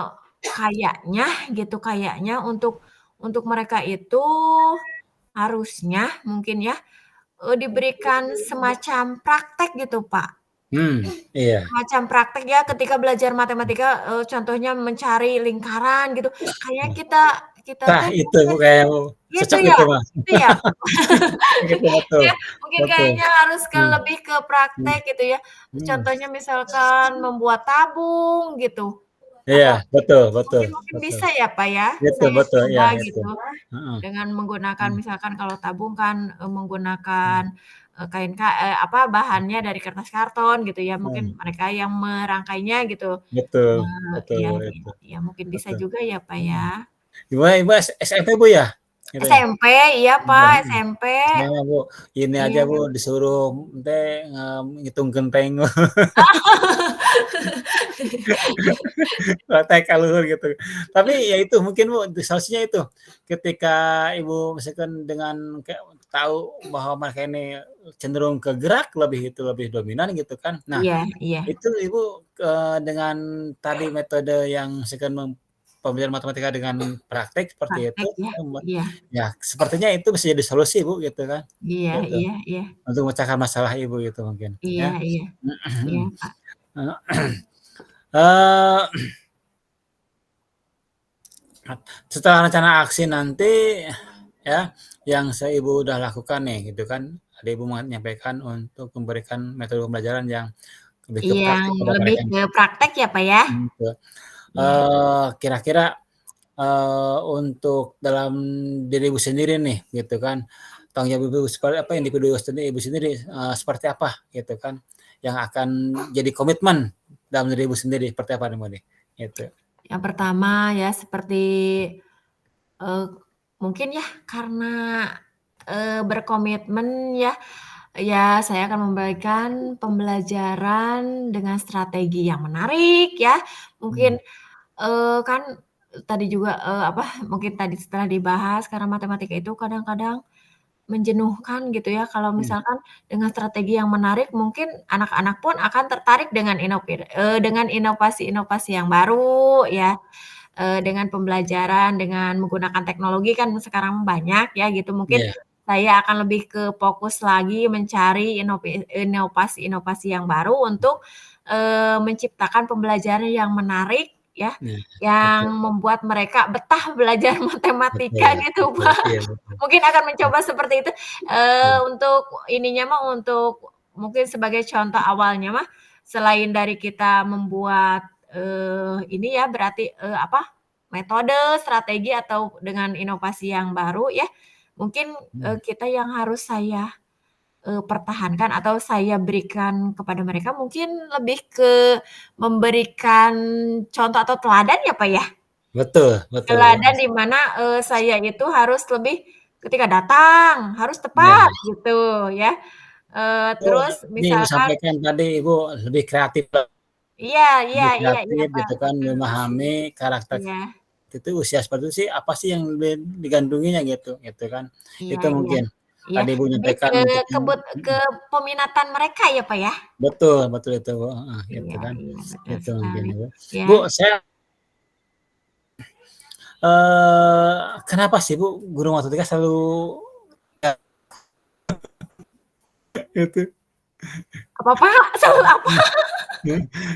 kayaknya untuk mereka itu harusnya mungkin ya, diberikan semacam praktek gitu, Pak. iya. Semacam praktek ya ketika belajar matematika, contohnya mencari lingkaran gitu, kayaknya kita kita Nah teh itu Bu mungkin kayaknya gitu cocok ya itu Mas. gitu ya? Gitu betul, Ya, mungkin betul. kayaknya harus Mmm, lebih ke mhm, praktek gitu ya. mhm. Contohnya misalkan membuat tabung gitu, Iya, atau betul betul mungkin mungkin betul. bisa ya, Pak, ya, Itu saya betul, iya coba itu. gitu, Heeh, dengan menggunakan mhm, misalkan kalau tabung kan, menggunakan, mhm, bahannya dari kertas karton gitu ya, mhm. mungkin mereka yang merangkainya gitu. Betul betul Iya, iya, itu, iya, mungkin bisa betul. juga ya, Pak, Mhm. ya. Gimana Ibu SMP Bu ya? Gitu ya? SMP, iya, Iya, Pak, mhm. SMP. Makanya Bu, ini aja Iya. Bu disuruh ente, ngitung genteng TK luhur gitu. Tapi ya itu mungkin Bu, solusinya itu, ketika Ibu misalkan dengan kayak tahu bahwa mereka ini cenderung ke gerak lebih dominan gitu kan. Nah, Iya, iya, itu Ibu, dengan tadi metode yang misalkan pembelajaran matematika dengan praktek seperti itu, praktek ya, iya, ya sepertinya itu bisa jadi solusi Bu, gitu kan, iya, gitu. iya, iya, Untuk memecahkan masalah Ibu gitu mungkin, iya, ya. iya, iya, Pak. Eee Setelah rencana aksi nanti ya, yang Ibu udah lakukan nih gitu kan, tadi Ibu menyampaikan untuk memberikan metode pembelajaran yang lebih ke Yang praktik pada lebih mereka. ke praktek ya, Pak, ya? Betul. Iya, Kira-kira, untuk dalam diri Ibu sendiri nih gitu kan, tanggung jawab Ibu seperti apa, individu sendiri Ibu sendiri, seperti apa gitu kan, yang akan jadi komitmen dalam diri Ibu sendiri, seperti apa nih, Bu, nih? Gitu. Yang pertama ya seperti, eee, mungkin ya karena, berkomitmen ya, ya saya akan memberikan pembelajaran dengan strategi yang menarik ya, mungkin, Mmm, kan tadi juga, mungkin tadi setelah dibahas karena matematika itu kadang-kadang menjenuhkan gitu ya, kalau mhm, misalkan dengan strategi yang menarik mungkin anak-anak pun akan tertarik dengan inovasi-inovasi yang baru ya, dengan pembelajaran, dengan menggunakan teknologi kan sekarang banyak ya gitu, mungkin iya, saya akan lebih ke fokus lagi mencari inovasi-inovasi yang baru untuk, menciptakan pembelajaran yang menarik ya, iya, yang betul membuat mereka betah belajar matematika betul gitu, betul, Pak. iya betul, Mungkin akan mencoba seperti itu, iya, untuk ininya mah, untuk mungkin sebagai contoh awalnya mah, selain dari kita membuat, ini ya berarti, metode, strategi atau dengan inovasi yang baru ya, mungkin, mhm, kita yang harus saya, pertahankan atau saya berikan kepada mereka mungkin lebih ke memberikan contoh atau teladan ya, Pak, ya? betul betul, Bu, Teladan di mana, saya itu harus lebih ketika datang, harus iya. tepat gitu ya, Oh, terus ini Ibu misalkan sampaikan tadi Ibu lebih kreatif iya iya lebih iya iya, kreatif Pak, gitu kan, memahami karakter iya itu usia seperti itu sih, apa sih yang digandrunginya gitu, gitu kan. iya Itu iya mungkin iya, tadi Ibu lebih nyampaikan ke untuk ke mhm, peminatan mereka ya, Pak, ya? betul betul itu, Bu, heeh, gitu Iya kan. iya, betul Itu mungkin sekali. ya, Bu. Ya, Bu, saya kenapa sih Bu, guru matematika selalu itu? apa, Pak? Selalu apa?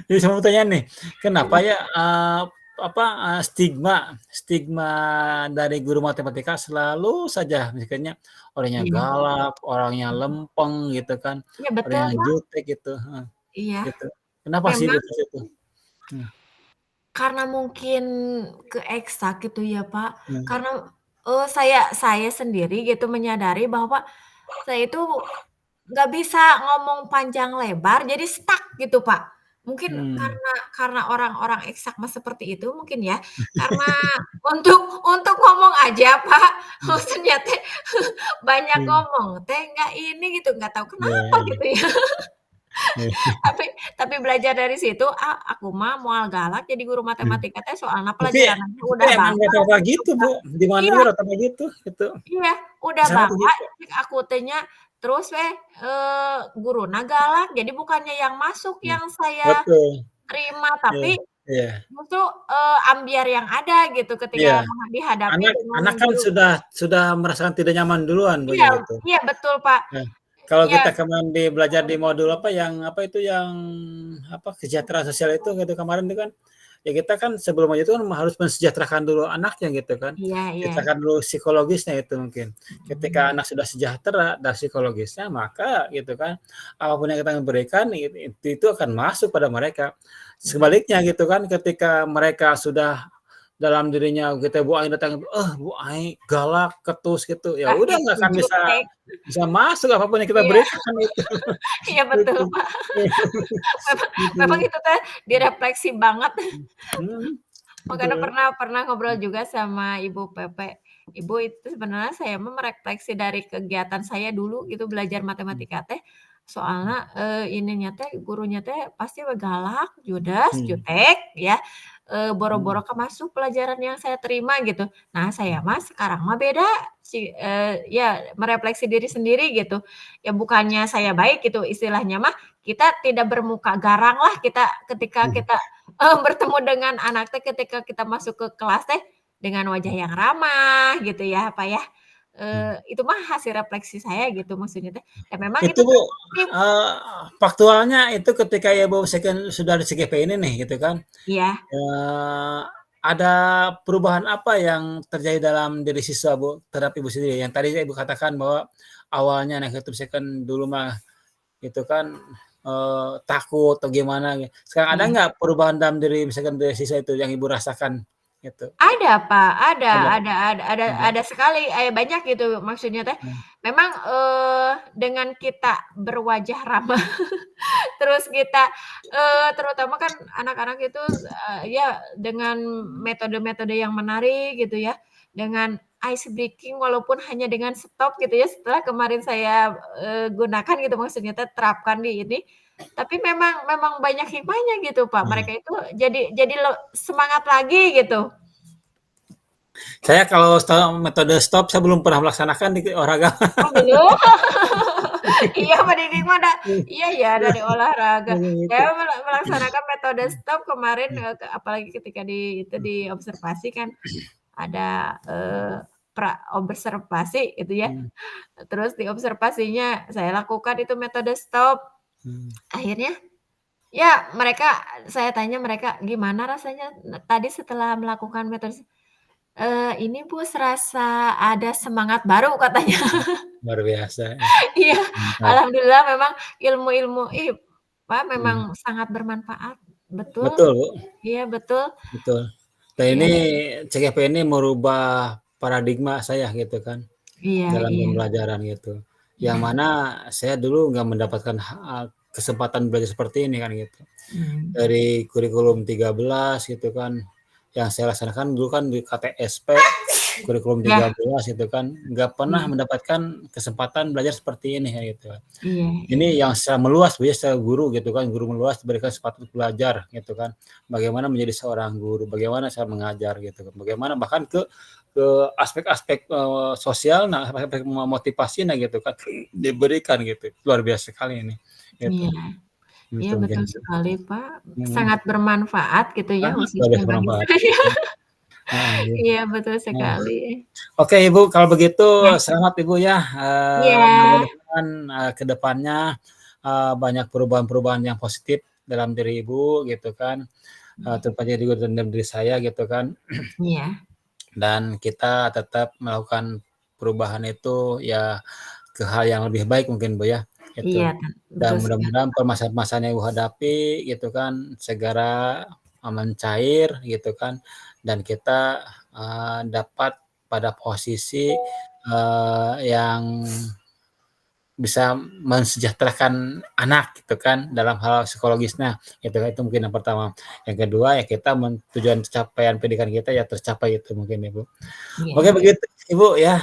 Jadi saya mau tanya nih, kenapa Iya ya, apa, stigma stigma dari guru matematika selalu saja misalnya orangnya iya galak, orangnya lempeng gitu kan, iya betul, orangnya Pak, jutek gitu, heeh, iya. gitu. Kenapa sih Memang seperti itu? Mmm, karena mungkin ke eksak gitu ya, Pak, mmm, karena, saya sendiri gitu menyadari bahwa saya itu nggak bisa ngomong panjang lebar, jadi stuck gitu, Pak. Mungkin mmm, karena orang-orang eksak mah seperti itu mungkin ya, karena untuk ngomong aja, Pak, mmm, maksudnya teh banyak mmm, ngomong teh nggak ini gitu, nggak tahu iya kenapa iya gitu ya. iya. Tapi belajar dari situ, aku mah moal galak jadi guru Mmm, matematika teh soalna tapi pelajarannya tapi udah emang bangga rata-rata gitu, gitu, Bu, Kak. di mana Iya juga rata-rata gitu, gitu. iya, Di udah sana tuh bangga gitu. cek aku teh nya, terus weh, guruna galak, jadi bukannya yang masuk Mmm, yang saya betul, terima, iya tapi iya justru, ambiar yang ada gitu ketika iya. dihadapi Anak dengan anak kan guru. sudah merasakan tidak nyaman duluan Bu Iya ya gitu. iya betul, Pak. Nah, kalau Iya, kita kemarin belajar di modul apa yang apa itu yang apa, kesejahteraan sosial itu gitu kemarin itu kan, ya kita kan sebelum aja itu kan harus mensejahterakan dulu anaknya gitu kan. iya iya. Sejahterakan dulu psikologisnya itu mungkin. Ketika Mhm. anak sudah sejahtera dan psikologisnya maka gitu kan, apapun yang kita berikan itu akan masuk pada mereka. Iya. Sebaliknya gitu kan ketika mereka sudah dalam dirinya kita Bu Ai datang, Bu Ai galak, ketus gitu, ya Ah, udah nggak gitu, akan bisa jutek. bisa masuk apapun yang kita Iya berikan itu. iya betul, Gitu. Pak. Memang memang Gitu. itu teh direfleksi banget. Mhm, Makanya betul. pernah pernah ngobrol juga sama Ibu Pepe. Ibu itu sebenarnya saya mah merefleksi dari kegiatan saya dulu gitu belajar Mhm, matematika teh, soalnya, ininya teh gurunya teh pasti galak, judes, mhm, jutek ya, mhm, boro-boro masuk pelajaran yang saya terima gitu. Nah saya mhm, mah sekarang mah beda ya merefleksi diri sendiri gitu. Ya bukannya saya baik gitu istilahnya mah, kita tidak bermuka garang lah kita ketika mhm, kita bertemu dengan anak teh ketika kita masuk ke kelas teh dengan wajah yang ramah gitu ya, Pak, ya. mhm. Itu mah hasil refleksi saya gitu maksudnya teh, ya memang Itu itu Bu, terbukti eee, faktualnya itu ketika Ibu sudah di CGP ini nih gitu kan, iya eee, ada perubahan apa yang terjadi dalam diri siswa Bu, terhadap Ibu sendiri? Yang tadi Ibu katakan bahwa awalnya anak itu misalkan dulu mah itu kan, takut atau gimana, sekarang ada iya. nggak perubahan dalam diri misalkan dari siswa itu yang Ibu rasakan? gitu? Ada, Pak, Ada? Ada? ada sekali, banyak gitu maksudnya teh. Mmm, Memang, dengan kita berwajah ramah, terus kita, terutama kan anak-anak itu, ya dengan metode-metode yang menarik gitu ya, dengan ice breaking walaupun hanya dengan stop gitu ya, setelah kemarin saya, gunakan gitu maksudnya teh terapkan di ini, tapi memang banyak hikmahnya gitu, Pak. mmm. Mereka itu jadi semangat lagi gitu. Saya kalau metode stop saya belum pernah melaksanakan di olahraga. Oh belum? Iya Mbak Didi mah iya ya dari olahraga. Gitu. Saya melaksanakan metode stop kemarin, apalagi ketika itu diobservasi kan ada, observasi gitu ya. Mmm, Terus diobservasinya saya lakukan itu metode stop. mmm. Akhirnya ya saya tanya mereka, "Gimana rasanya tadi setelah melakukan metode" "Ini Bu serasa ada semangat baru," katanya. Luar biasa ya, Iya, mantap. alhamdulillah memang ilmu-ilmu Pak, memang Mmm, sangat bermanfaat. Betul, betul, Bu, iya betul, betul. Dan iya ini CGP ini merubah paradigma saya gitu kan, iya dalam iya pembelajaran gitu. Yang iya, mana saya dulu nggak mendapatkan kesempatan belajar seperti ini kan gitu. mmm, Dari kurikulum 13 gitu kan, yang saya laksanakan dulu kan di KTSP, kurikulum iya 13 gitu kan, nggak pernah iya mendapatkan kesempatan belajar seperti ini kayak gitu. iya iya Ini yang secara meluas Bu ya, secara guru gitu kan, guru meluas diberikan kesempatan untuk belajar gitu kan. Bagaimana menjadi seorang guru, bagaimana cara mengajar gitu kan, bagaimana bahkan ke aspek-aspek, sosial, nah aspek motivasi nah gitu kan, diberikan gitu. Luar biasa sekali ini, gitu. iya iya Gitu mungkin betul Bu. sekali Pak, Mhm, sangat bermanfaat gitu ya sangat luar khususnya biasa bagi bermanfaat. saya. Heeh, iya. Iya betul Nah, sekali. oke Ibu kalau begitu Ya, selamat Ibu ya, iya mudah-mudahan, ke depannya, banyak perubahan-perubahan yang positif dalam diri Ibu gitu kan, terutama juga dalam diri saya gitu kan, iya dan kita tetap melakukan perubahan itu ya ke hal yang lebih baik mungkin Bu ya, iya, gitu. betul Dan sekali. mudah-mudahan permasalahan-permasalahan yang Ibu hadapi gitu kan segera, mencair gitu kan, dan kita, dapat pada posisi, yang bisa mensejahterakan anak gitu kan dalam hal psikologisnya gitu kan, itu mungkin yang pertama. Yang kedua ya kita tujuan pencapaian pendidikan kita ya tercapai itu mungkin Ibu. Iya Oke iya. begitu Ibu ya,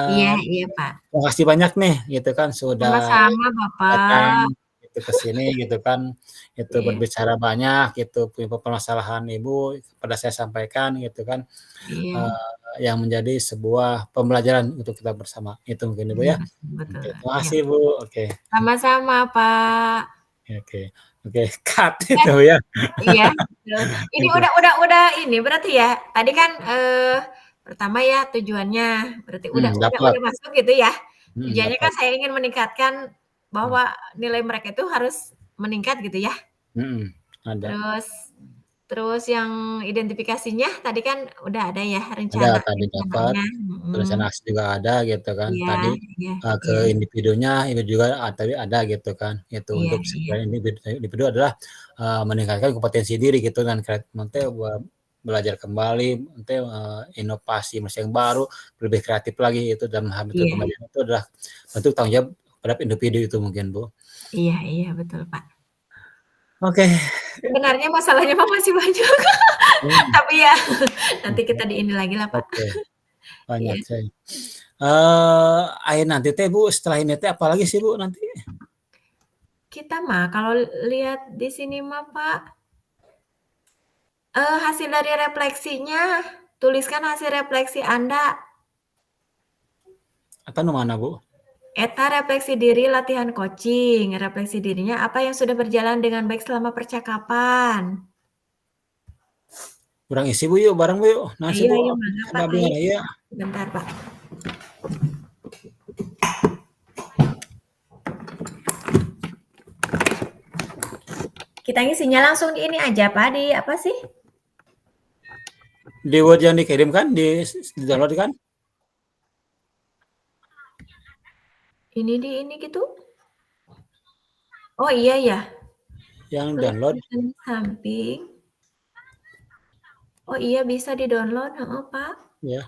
Iya iya Pak. terima kasih banyak nih gitu kan sudah Sama-sama datang Bapak. gitu ke sini gitu kan, itu Iya berbicara banyak gitu, punya permasalahan Ibu pada saya sampaikan gitu kan, iya. eee, yang menjadi sebuah pembelajaran untuk kita bersama, itu mungkin Ibu Iya ya. betul betul, Oke, terima iya. kasih Bu, oke Sama-sama, Pak. oke oke, cut Eh, itu ya. iya, betul. Ini Gitu, udah ini berarti ya, tadi kan, pertama ya tujuannya, berarti dapat, udah masuk gitu ya. Tujuannya kan dapat, saya ingin meningkatkan mmm, bahwa nilai mereka itu harus meningkat gitu ya. mhm, ada Terus terus yang identifikasinya tadi kan udah ada ya tadi dapat. rencananya, Tulisan aksi juga ada gitu kan. iya Tadi, iya ke iya individunya itu juga, tadi ada gitu kan. Itu iya untuk iya sekiranya individu adalah, meningkatkan kompetensi diri gitu dan nanti belajar kembali, nanti, inovasi yang baru, lebih kreatif lagi itu dalam hal metode iya pembelajaran itu adalah bentuk tanggung jawab terhadap individu itu mungkin, Bu. iya iya, betul, Pak. Oke, Sebenarnya masalahnya mah masih banyak, mhm, tapi ya nanti oke kita di ini lagi lah, Pak. oke, banyak Iya. saya. Akhir nanti teh, Bu, setelah ini teh apalagi sih, Bu, nanti? Kita mah kalau lihat di sini mah, Pak, hasil dari refleksinya, tuliskan hasil refleksi Anda. Apa nu mana, Bu? Eta refleksi diri latihan coaching, refleksi dirinya apa yang sudah berjalan dengan baik selama percakapan. Kurang isi Bu yuk, bareng Bu yuk. Naon sih Ayo Bu, ayo, mangga, ada Pak, ayo. bingung ieu. Bentar, Pak. Kita ngisinya langsung di ini aja, Pak, di apa sih? Di Word yang dikirimkan di-download kan? Ini ini gitu? Oh, iya ya. Yang Klik download tulisan samping. Oh iya bisa di-download, heeh, Pak. Ya.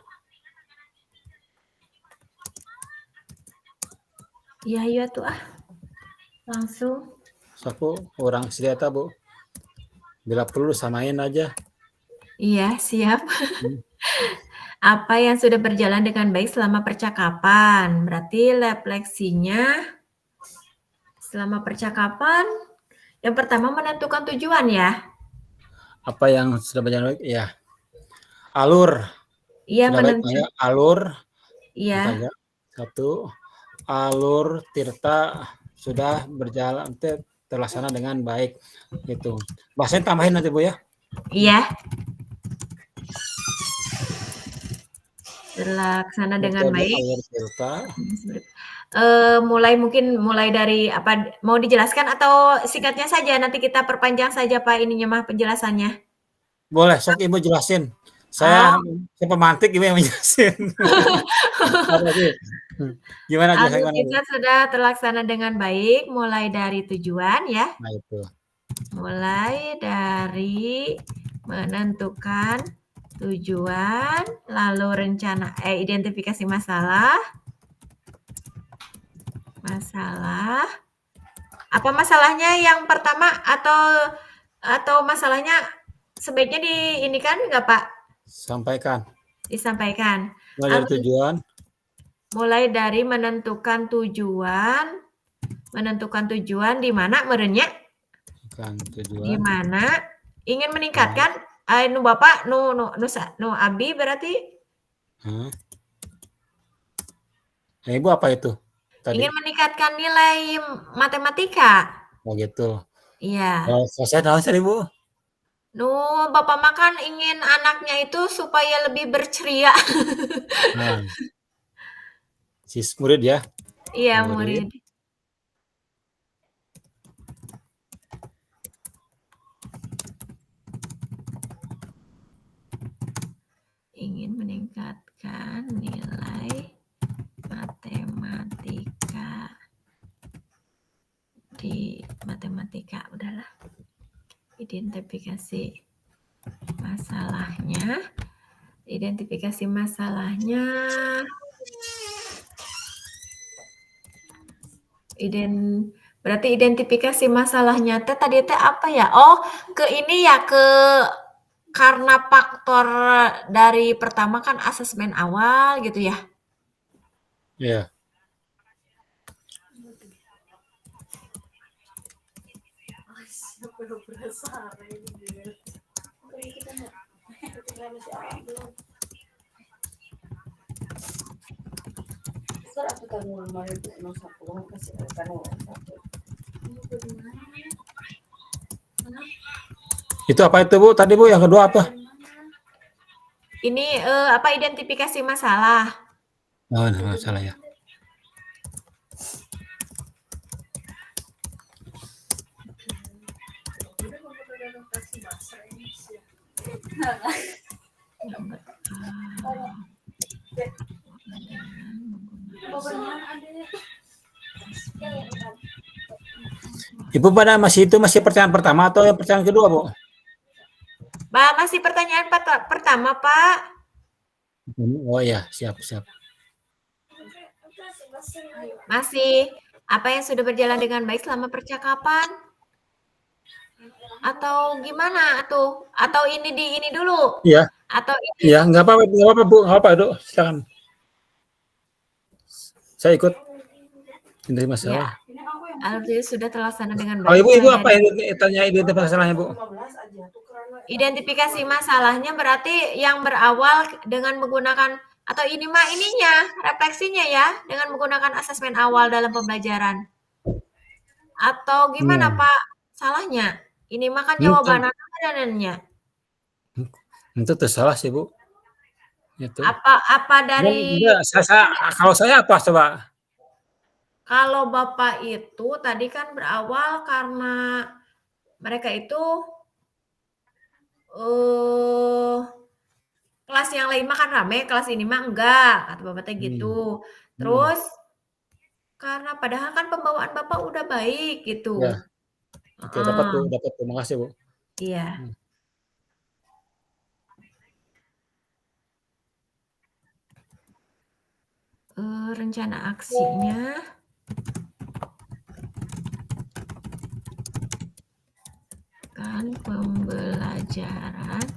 Iya iya tuh langsung. So, Bu, orang sedia Bu. Bila perlu samain aja. Iya, siap. Hmm. Apa yang sudah berjalan dengan baik selama percakapan? Berarti refleksinya selama percakapan yang pertama menentukan tujuan ya? Apa yang sudah berjalan baik? Ya. Alur. Iya, Sudah baik ya? Alur. Iya. Kita satu. Alur Tirta sudah berjalan terlaksana dengan baik gitu. Bahasanya tambahin nanti Bu ya. Iya. Terlaksana dengan Metode baik. alur Tirta. Mulai dari apa? Mau dijelaskan atau singkatnya saja? Nanti kita perpanjang saja Pak ininya mah penjelasannya. Boleh, sok Ibu jelasin. Oh. Saya pemantik, Ibu yang menjelasin. Gimana Alur jelasin? kita sudah terlaksana dengan baik, mulai dari tujuan ya. Nah itu. Mulai dari menentukan tujuan, lalu identifikasi masalah. Apa masalahnya yang pertama atau masalahnya sebaiknya ini kan nggak Pak? Sampaikan. Disampaikan. Mulai dari tujuan. Mulai dari menentukan tujuan di mana merenya? Di mana ingin meningkatkan nu Bapak nu Abi berarti Nah, Ibu apa itu tadi? ingin meningkatkan nilai matematika. Oh gitu. Iya. Selesai tahu sih Ibu. Nu Bapak makan ingin anaknya itu supaya lebih berceria. Nah. Si murid ya. Iya, murid. Ingin meningkatkan nilai matematika di matematika. Udahlah. Identifikasi masalahnya. Berarti identifikasi masalahnya tadi apa ya? Oh, karena faktor dari pertama kan asesmen awal gitu ya. Iya. Itu apa itu Bu? Tadi Bu yang kedua apa? Ini identifikasi masalah. Oh, masalah ya. Ibu pada masih pertanyaan pertama atau yang pertanyaan kedua, Bu? Masih pertanyaan pertama, Pak. Oh ya, siap. Masih apa yang sudah berjalan dengan baik selama percakapan? Atau gimana tuh? Atau ini dulu? Iya. Atau ini? Iya, nggak apa-apa Bu, nggak apa-apa, Dok. Silakan. Saya ikut. Ini masalah. Ya. Sudah terlaksana dengan baik. Oh, Ibu apa yang tanya identifikasi masalahnya, Bu? Identifikasi masalahnya berarti yang berawal dengan menggunakan atau refleksinya ya, dengan menggunakan asesmen awal dalam pembelajaran. Atau gimana Pak salahnya? Ini makan jawaban adanya. Itu tersalah sih Bu. Itu. Apa dari? Kalau saya apa coba? Kalau Bapak itu tadi kan berawal karena mereka itu kelas yang lain makan rame, kelas ini mah enggak, kata Bapak gitu. Terus karena padahal kan pembawaan Bapak udah baik gitu. Ya. Oke, dapat Bu. Makasih Bu. Iya. rencana aksinya kan pembelajaran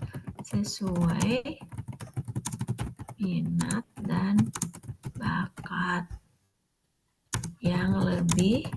sesuai minat dan bakat yang lebih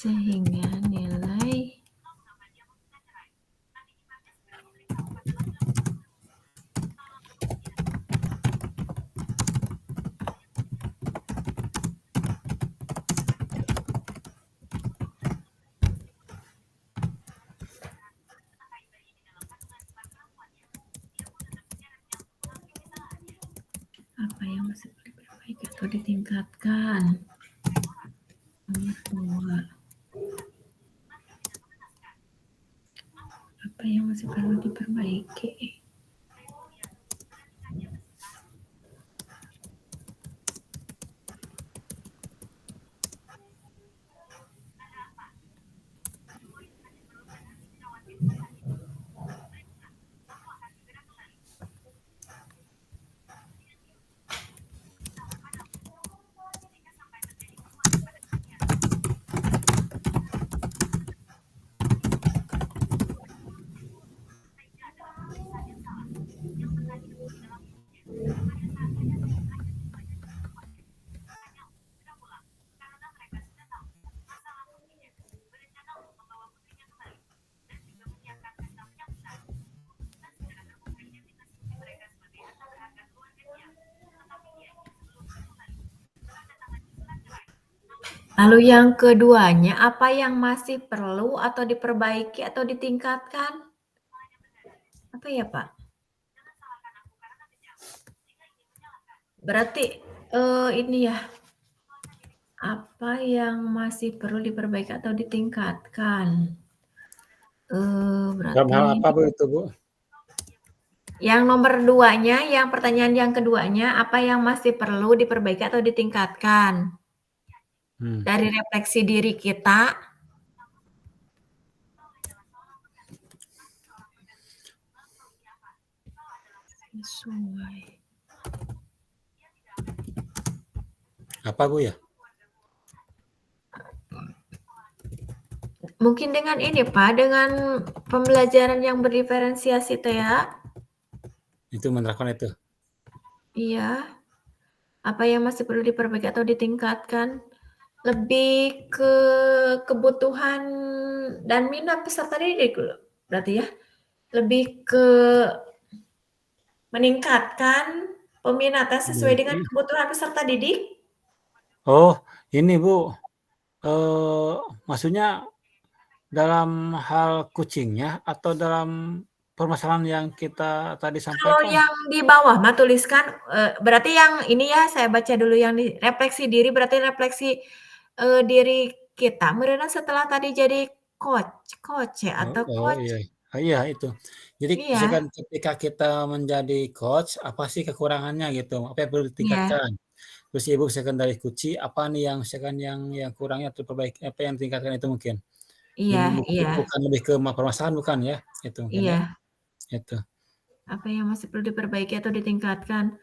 sehingga nilai apa yang masih perlu diperbaiki atau ditingkatkan. Nomor 2. Apa yang masih perlu diperbaiki? Lalu yang keduanya, apa yang masih perlu atau diperbaiki atau ditingkatkan? Apa ya, Pak? Berarti ini ya, apa yang masih perlu diperbaiki atau ditingkatkan? Berarti Dalam hal apa Bu itu Bu? yang nomor 2-nya, yang pertanyaan yang keduanya, apa yang masih perlu diperbaiki atau ditingkatkan? Dari refleksi diri kita. Sesuai. Apa Bu ya? Mungkin dengan ini Pak, dengan pembelajaran yang berdiferensiasi itu ya. Itu menerapkan itu. Iya. Apa yang masih perlu diperbaiki atau ditingkatkan? Lebih ke kebutuhan dan minat peserta didik berarti ya? Lebih ke meningkatkan peminatan sesuai dengan kebutuhan peserta didik? Oh, ini Bu, maksudnya dalam hal kucingnya atau dalam permasalahan yang kita tadi Kalau sampaikan? yang di bawah mah tuliskan, berarti yang ini ya saya baca dulu yang di refleksi diri berarti refleksi, diri kita meureunna setelah tadi jadi coach ya Oh atau oh, coach iya. Iya itu. Jadi iya misalkan ketika kita menjadi coach, apa sih kekurangannya gitu, apa yang perlu iya ditingkatkan? Terus Ibu misalkan dari kunci, apa nih yang misalkan yang kurangnya atau perbaiki apa yang ditingkatkan itu mungkin? iya iya Bukan lebih ke permasalahan bukan ya? Itu mungkin ya? iya. Itu. Apa yang masih perlu diperbaiki atau ditingkatkan?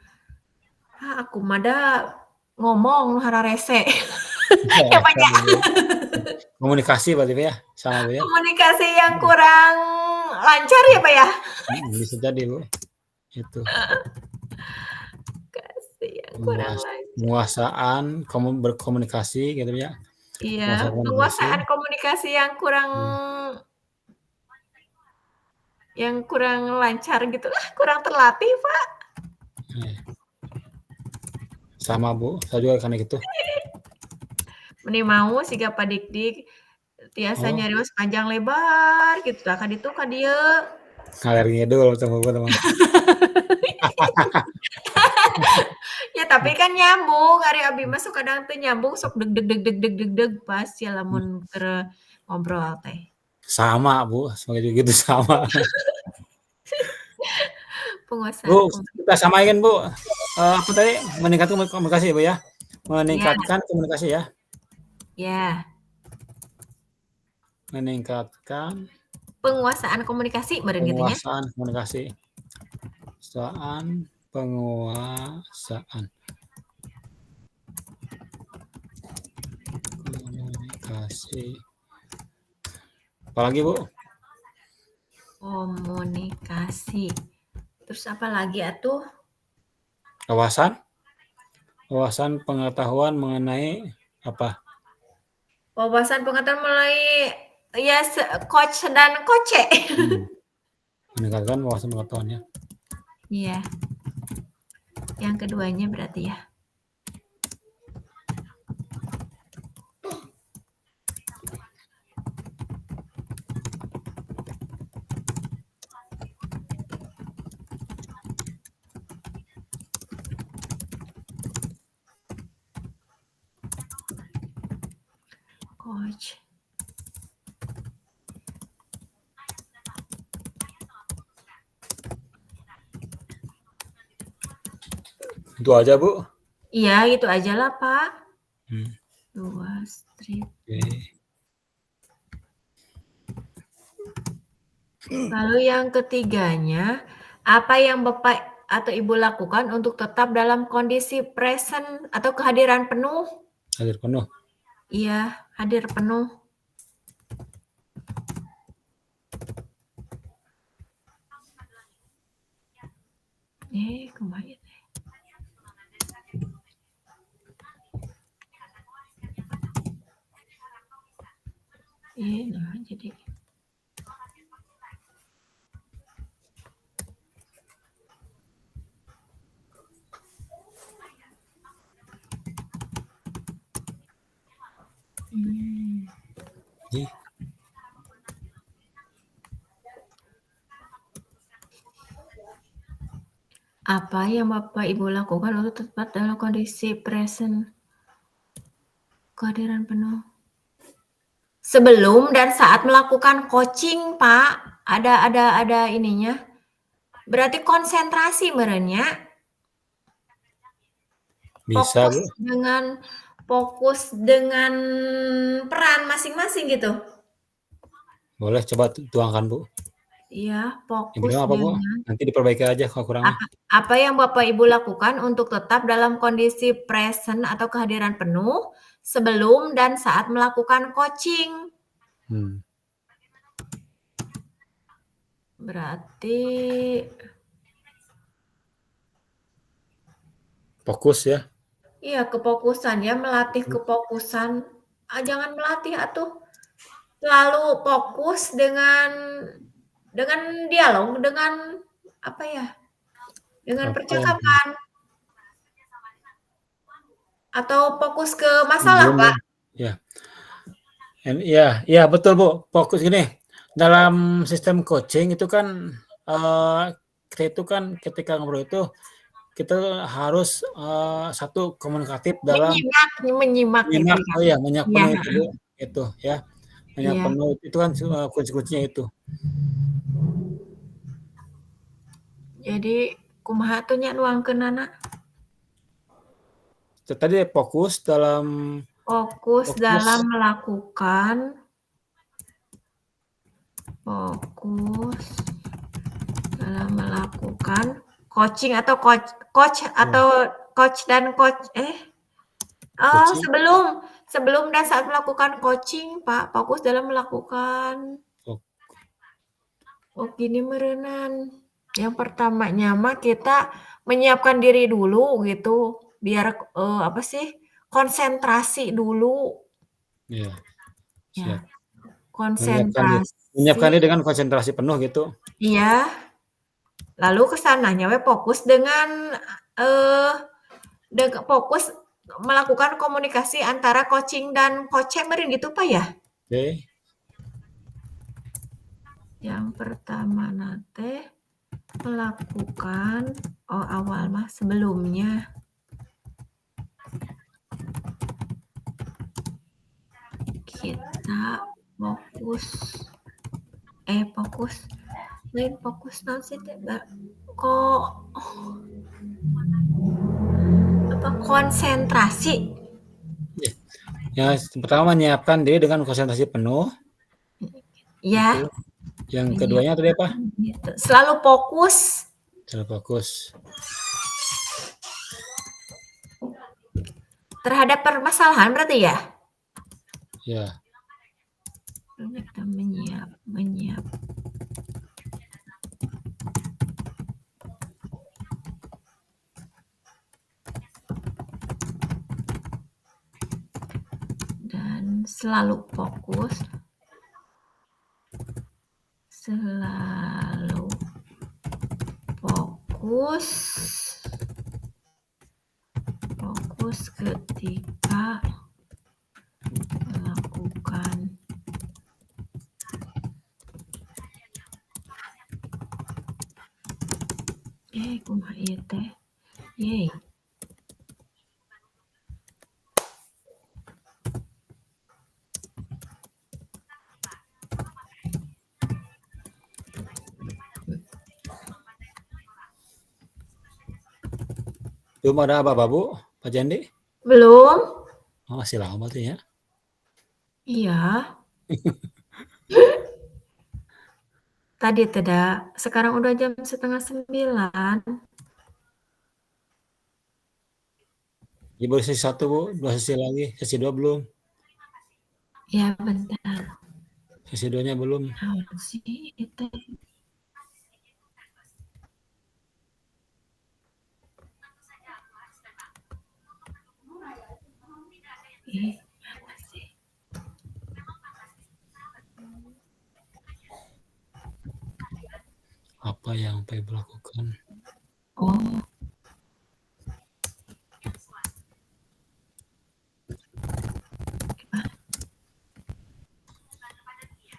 Aku mah da ngomong hara rese. Ya, Pak, ya. Sama Bu. Komunikasi berarti Bu ya? Sama Bu ya? Komunikasi yang kurang lancar ya, Pak, ya? Bisa jadi Bu, itu. Komunikasi yang kurang lancar. Penguasaan, berkomunikasi gitu ya, Iya, penguasaan komunikasi. penguasaan komunikasi Mmm, yang kurang lancar gitulah, kurang terlatih, Pak. iya. Sama Bu, saya juga karena gitu. Meni mau siga Pak Dik-dik tiasa Oh, nyarios panjang lebar gitu tah ka ditu ka dieu. ngalir ngidul teman-teman. Ya tapi kan nyambung, ari abi mah sok kadang teu nyambung sok deg deg deg deg deg deg deg pas ya lamun keur ngobrol teh. Sama Bu, semuanya juga gitu sama. Penguasaan Bu, kita samain Bu, apa tadi, meningkatkan komunikasi ya Bu ya? ya, Meningkatkan komunikasi ya? ya, Meningkatkan penguasaan komunikasi meureun kitu nya. penguasaan komunikasi. Penguasaan komunikasi. Apalagi Bu? Komunikasi. Terus apa lagi atuh? Wawasan pengetahuan mengenai apa? Wawasan pengetahuan mulai ya coach dan koce. Meningkatkan wawasan pengetahuannya. Iya, yang keduanya berarti ya. Coach. Itu aja Bu. Iya, gitu aja lah, Pak. Hmm. 2 strip. Oke. Lalu yang ketiganya, apa yang Bapak atau Ibu lakukan untuk tetap dalam kondisi present atau kehadiran penuh? Hadir penuh. Iya, hadir penuh. Kumaha teh? Nah jadi Ih, apa yang Bapak Ibu lakukan untuk tetap dalam kondisi present? Kehadiran penuh. Sebelum dan saat melakukan coaching, Pak, ada ininya. Berarti konsentrasi meureunnya. bisa Bu. Fokus dengan peran masing-masing gitu. Boleh coba tuangkan Bu. Iya, Yang fokus pertama apa Bu? dengan Nanti diperbaiki aja kekurangannya. apa yang Bapak Ibu lakukan untuk tetap dalam kondisi present atau kehadiran penuh sebelum dan saat melakukan coaching. Berarti Fokus ya. Iya, kefokusan ya, melatih kefokusan. Jangan melatih atuh. Selalu fokus dengan dialog, dengan apa ya? Dengan Apa yang percakapan. Atau fokus ke masalah, belum Pak? ya. Iya, betul Bu. Fokus gini. Dalam sistem coaching itu kan kita itu kan ketika ngobrol itu kita harus satu komunikatif dalam Menyimak gitu menyimak, ya. menyimak Iya, penuh itu Bu, itu ya. Menyimak iya. penuh itu kan kunci-kuncinya itu. Jadi kumaha tuh nya nuangkeunana? Tadi fokus dalam Fokus dalam melakukan coaching atau coach atau coach dan coach coaching. sebelum dan saat melakukan coaching, Pak, fokus dalam melakukan gini meureunnan. Yang pertamanya mah kita menyiapkan diri dulu gitu, biar apa sih? Konsentrasi dulu. Iya. Ya, Siap. konsentrasi. Menyiapkan diri dengan konsentrasi penuh gitu. Iya. Lalu kesananya we fokus dengan fokus melakukan komunikasi antara coaching dan coach meureun gitu Pak ya? Oke. Yang pertama teh melakukan awal mah sebelumnya kita fokus naon sih teh konsentrasi. Ya, pertama menyiapkan diri dengan konsentrasi penuh. Ya. Itu. Yang keduanya tadi apa? Gitu. Selalu fokus. Terhadap permasalahan berarti ya? Ya. Kita menyiap. Dan selalu fokus. Ketika melakukan kumaha ieu teh? Yeay. Belum ada apa-apa Bu, Pak Jandi? Belum? Oh, masih lama tuh ya. Iya. Tadi tidak. Sekarang udah jam 8:30. Ya, baru sesi 1 Bu, 2 sesi lagi, sesi 2 belum. Ya bentar. Sesi 2-nya belum. Sih itu. Mana sih? Apa yang Pak Ibu lakukan?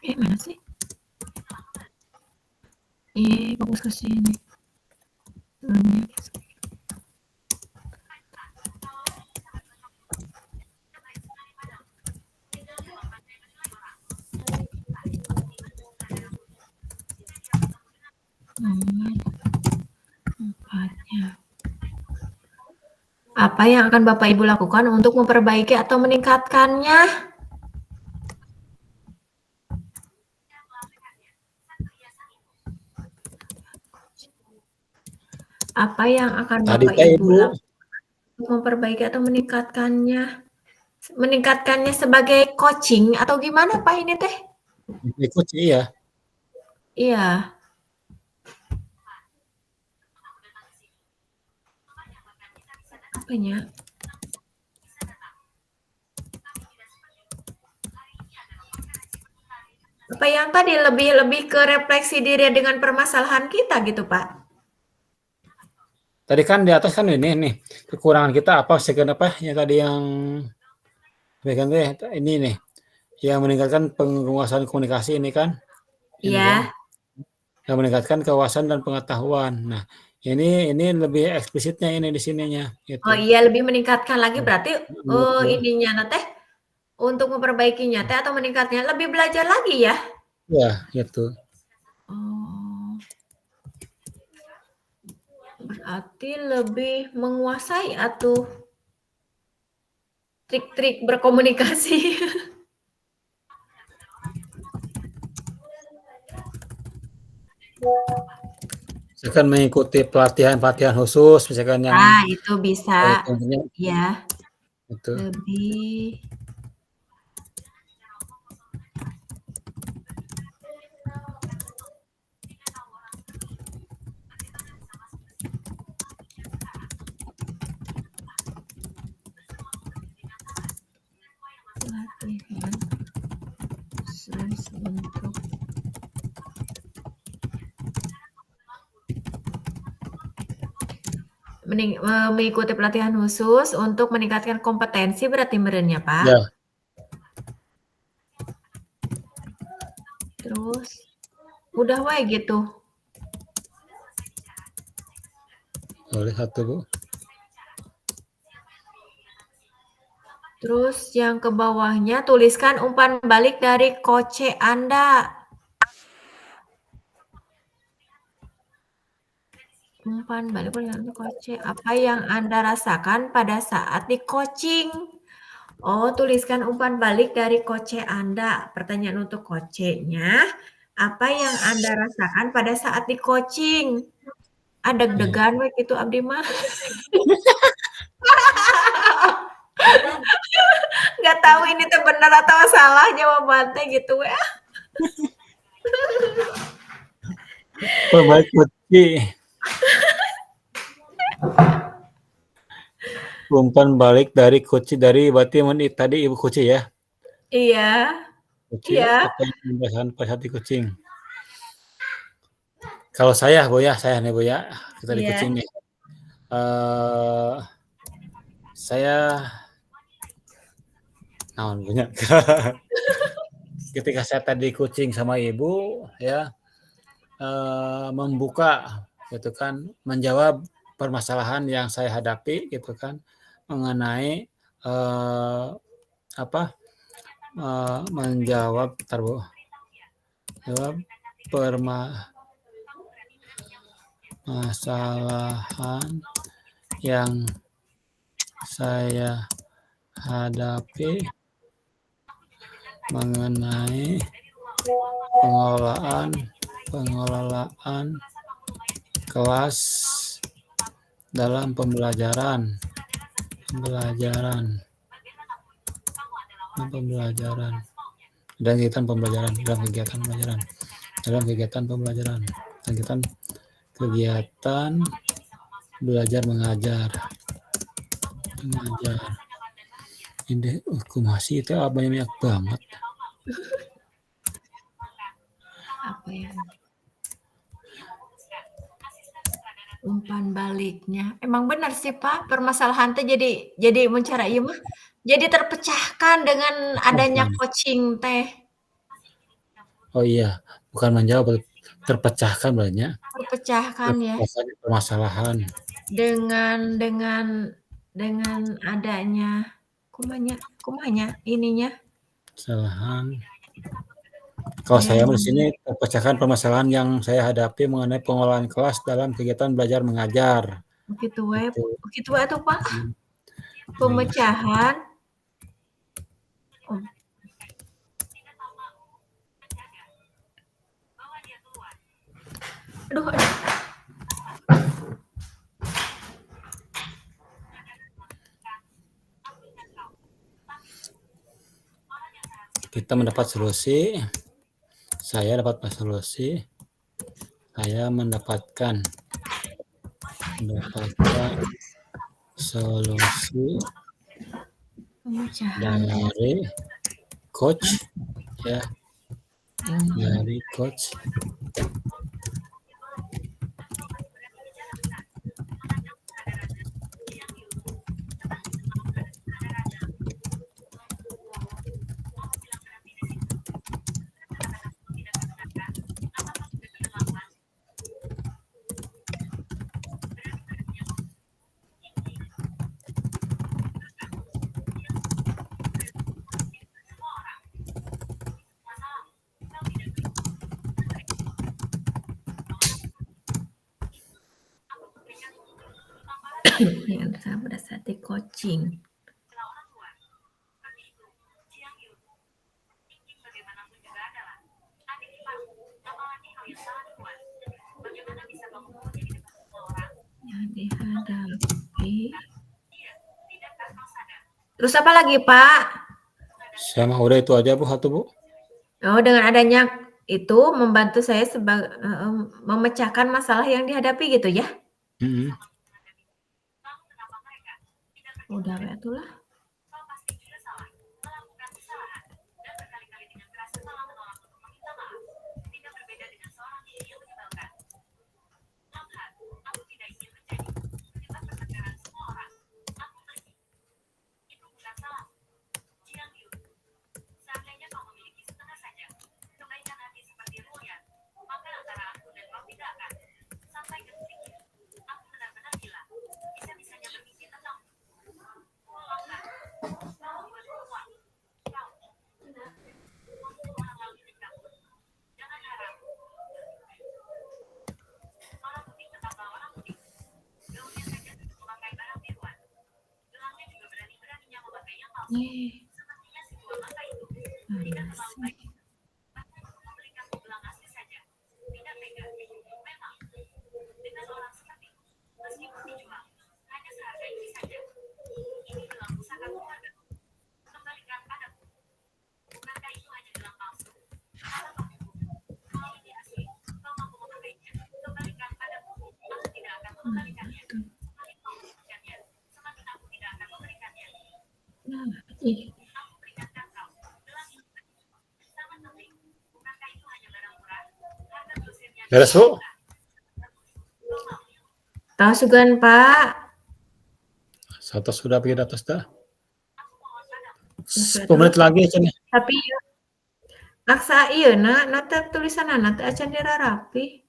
Mana sih? Fokus ke sini. Apa yang akan Bapak Ibu lakukan untuk memperbaiki atau meningkatkannya? Apa yang akan Bapak Ibu lakukan untuk memperbaiki atau meningkatkannya? Meningkatkannya sebagai coaching atau gimana Pak ini teh? Ikut ya. Iya. Apanya? Apa yang tadi lebih ke refleksi diri dengan permasalahan kita gitu, Pak? Tadi kan di atas kan ini nih, kekurangan kita apa sih, kenapa yang tadi yang pegang ini nih, yang meningkatkan penguasaan komunikasi ini kan, ini kan, Iya. yang meningkatkan kewawasan dan pengetahuan. Nah, ini lebih eksplisitnya ini di sininya, Oh gitu. iya, lebih meningkatkan lagi berarti, Menurutku. ininya teh, untuk memperbaikinya teh atau meningkatnya lebih belajar lagi ya? Ya, gitu. Oh. Berarti lebih menguasai atuh trik-trik berkomunikasi. Misalkan mengikuti pelatihan-pelatihan khusus, misalkan yang Itu bisa. tentunya Ya, itu. lebih pelatihan khusus untuk mengikuti pelatihan khusus untuk meningkatkan kompetensi berarti meureunnya, Pak? Ya, Terus udah wae gitu? boleh satu, Bu. Terus yang ke bawahnya tuliskan umpan balik dari koce Anda. Umpan balik dari koce, apa yang Anda rasakan pada saat di-coaching? Oh, tuliskan umpan balik dari koce Anda. Pertanyaan untuk koce-nya, apa yang Anda rasakan pada saat di-coaching? Deg-degan we kitu abdi mah. Nggak tahu ini teh bener atau salah jawaban teh gitu we. Perbaik kunci. Umpan balik dari Kuci, dari berarti tadi Ibu Kuci ya? Iya. Kuci, Iya. apa yang membiasakan pada saat di kucing? Kalau saya, Bu ya, saya nih Bu ya, kita di Iya. kucing nih. Saya naon punya. Ketika saya tadi kucing sama Ibu ya, membuka gitu kan, menjawab permasalahan yang saya hadapi gitu kan, mengenai menjawab jawab permasalahan yang saya hadapi mengenai pengelolaan kelas dalam pembelajaran dan kegiatan pembelajaran kegiatan belajar mengajar ini masih itu banyak banget. Apa ya? Umpan baliknya. Emang benar sih, Pak, permasalahan teh jadi mun cara ieu mah jadi terpecahkan dengan adanya coaching teh. Oh iya, bukan menjawab, terpecahkan banyak. Terpecahkan ya. Permasalahan. Dengan adanya kumanya ininya. Kesalahan. Kalau saya di sini terpecahkan permasalahan yang saya hadapi mengenai pengolahan kelas dalam kegiatan belajar mengajar. Begitu we atuh, Pak. Pemecahan. Aduh. Kita mendapat solusi. Saya dapat solusi. Saya mendapatkan Solusi Pemecahan. dari coach ya, dari coach. Yang pada saat di coaching. Yang dihadapi. Terus apa lagi, Pak? Sama udah itu aja Bu, satu Bu. Oh, dengan adanya itu membantu saya memecahkan masalah yang dihadapi gitu ya? Udah itulah. Beres Bu? Tahu sugan Pak? Satu sudah pergi atas dah. 10 Sudah menit lagi Cen. Tapi aksa iya nata tulisan anak acan rapi.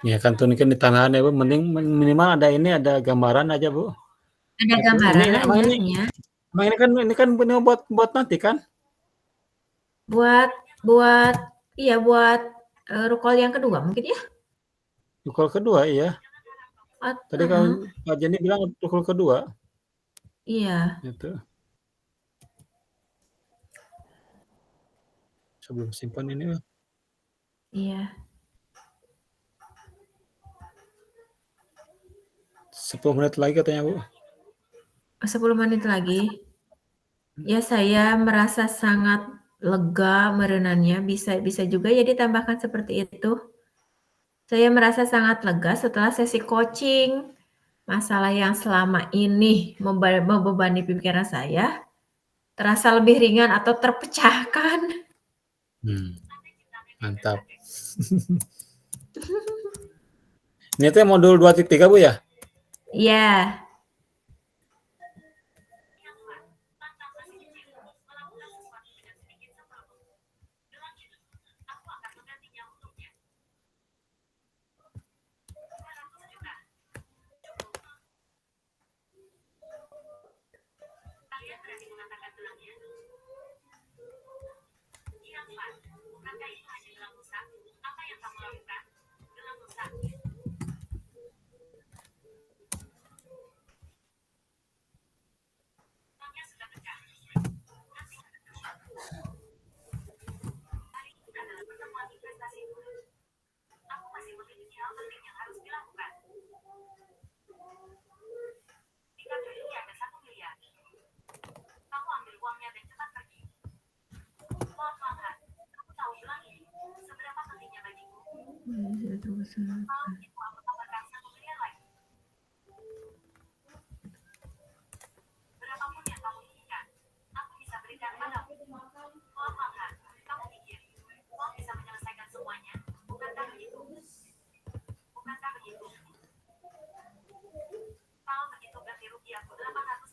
Ya kan tuh kan di tangan ya Bu, mending minimal ada ini, ada gambaran aja Bu. Ada gambaran ini kan benar buat nanti kan? Buat rukol yang kedua mungkin ya? Rukol kedua iya. Tadi kan Pak Jenny bilang rukol kedua. Iya. Itu. Sebelum simpan ini. Iya. 10 menit lagi katanya Bu. 10 menit lagi. Ya saya merasa sangat lega merenannya, bisa juga ya ditambahkan seperti itu. Saya merasa sangat lega setelah sesi coaching. Masalah yang selama ini membebani pikiran saya terasa lebih ringan atau terpecahkan. Mantap. Ini tuh modul 2.3 Bu ya? Iya.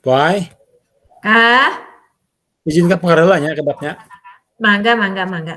Boy, Kah? izin ke pengaruhnya kebabnya. Mangga, mangga, mangga.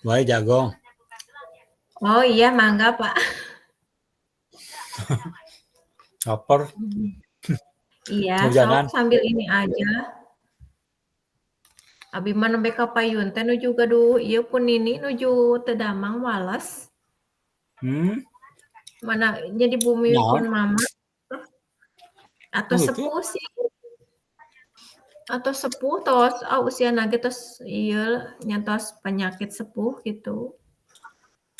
Boy, jagung. Oh iya, mangga Pak. Lapar. Iya, Hujanan. sok sambil ini aja. Abi mah nembe ka payun teh nuju gaduh ieu pun ini nuju teu Damang wales. Mana jadi bumi pun Naon? mama atau Oh gitu? sepuh sih. Atau sepuh tos usiana ge tos ieu nyantos penyakit sepuh gitu.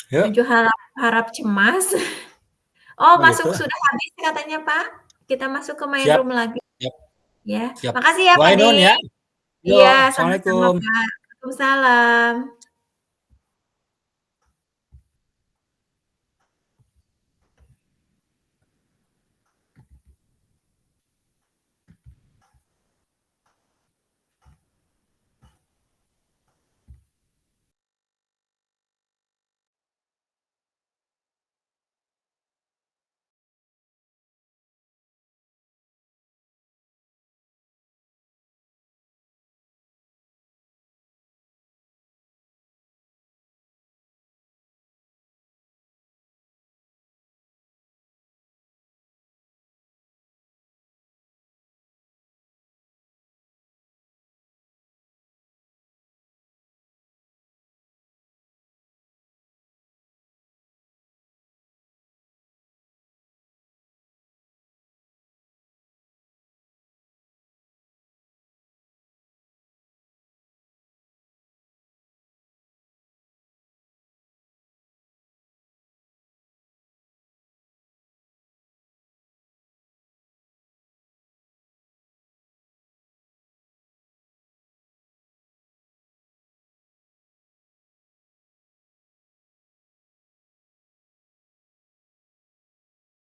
Ya. Nuju harap cemas. Oh, Oh masuk gitu. sudah habis katanya, Pak. Kita masuk ke main Siap. room lagi. Siap. Ya. Siap. Makasih ya, Pak Bye, Nun De. ya. Yo, Iya, sama-sama, assalamualaikum. Pak. Waalaikumsalam.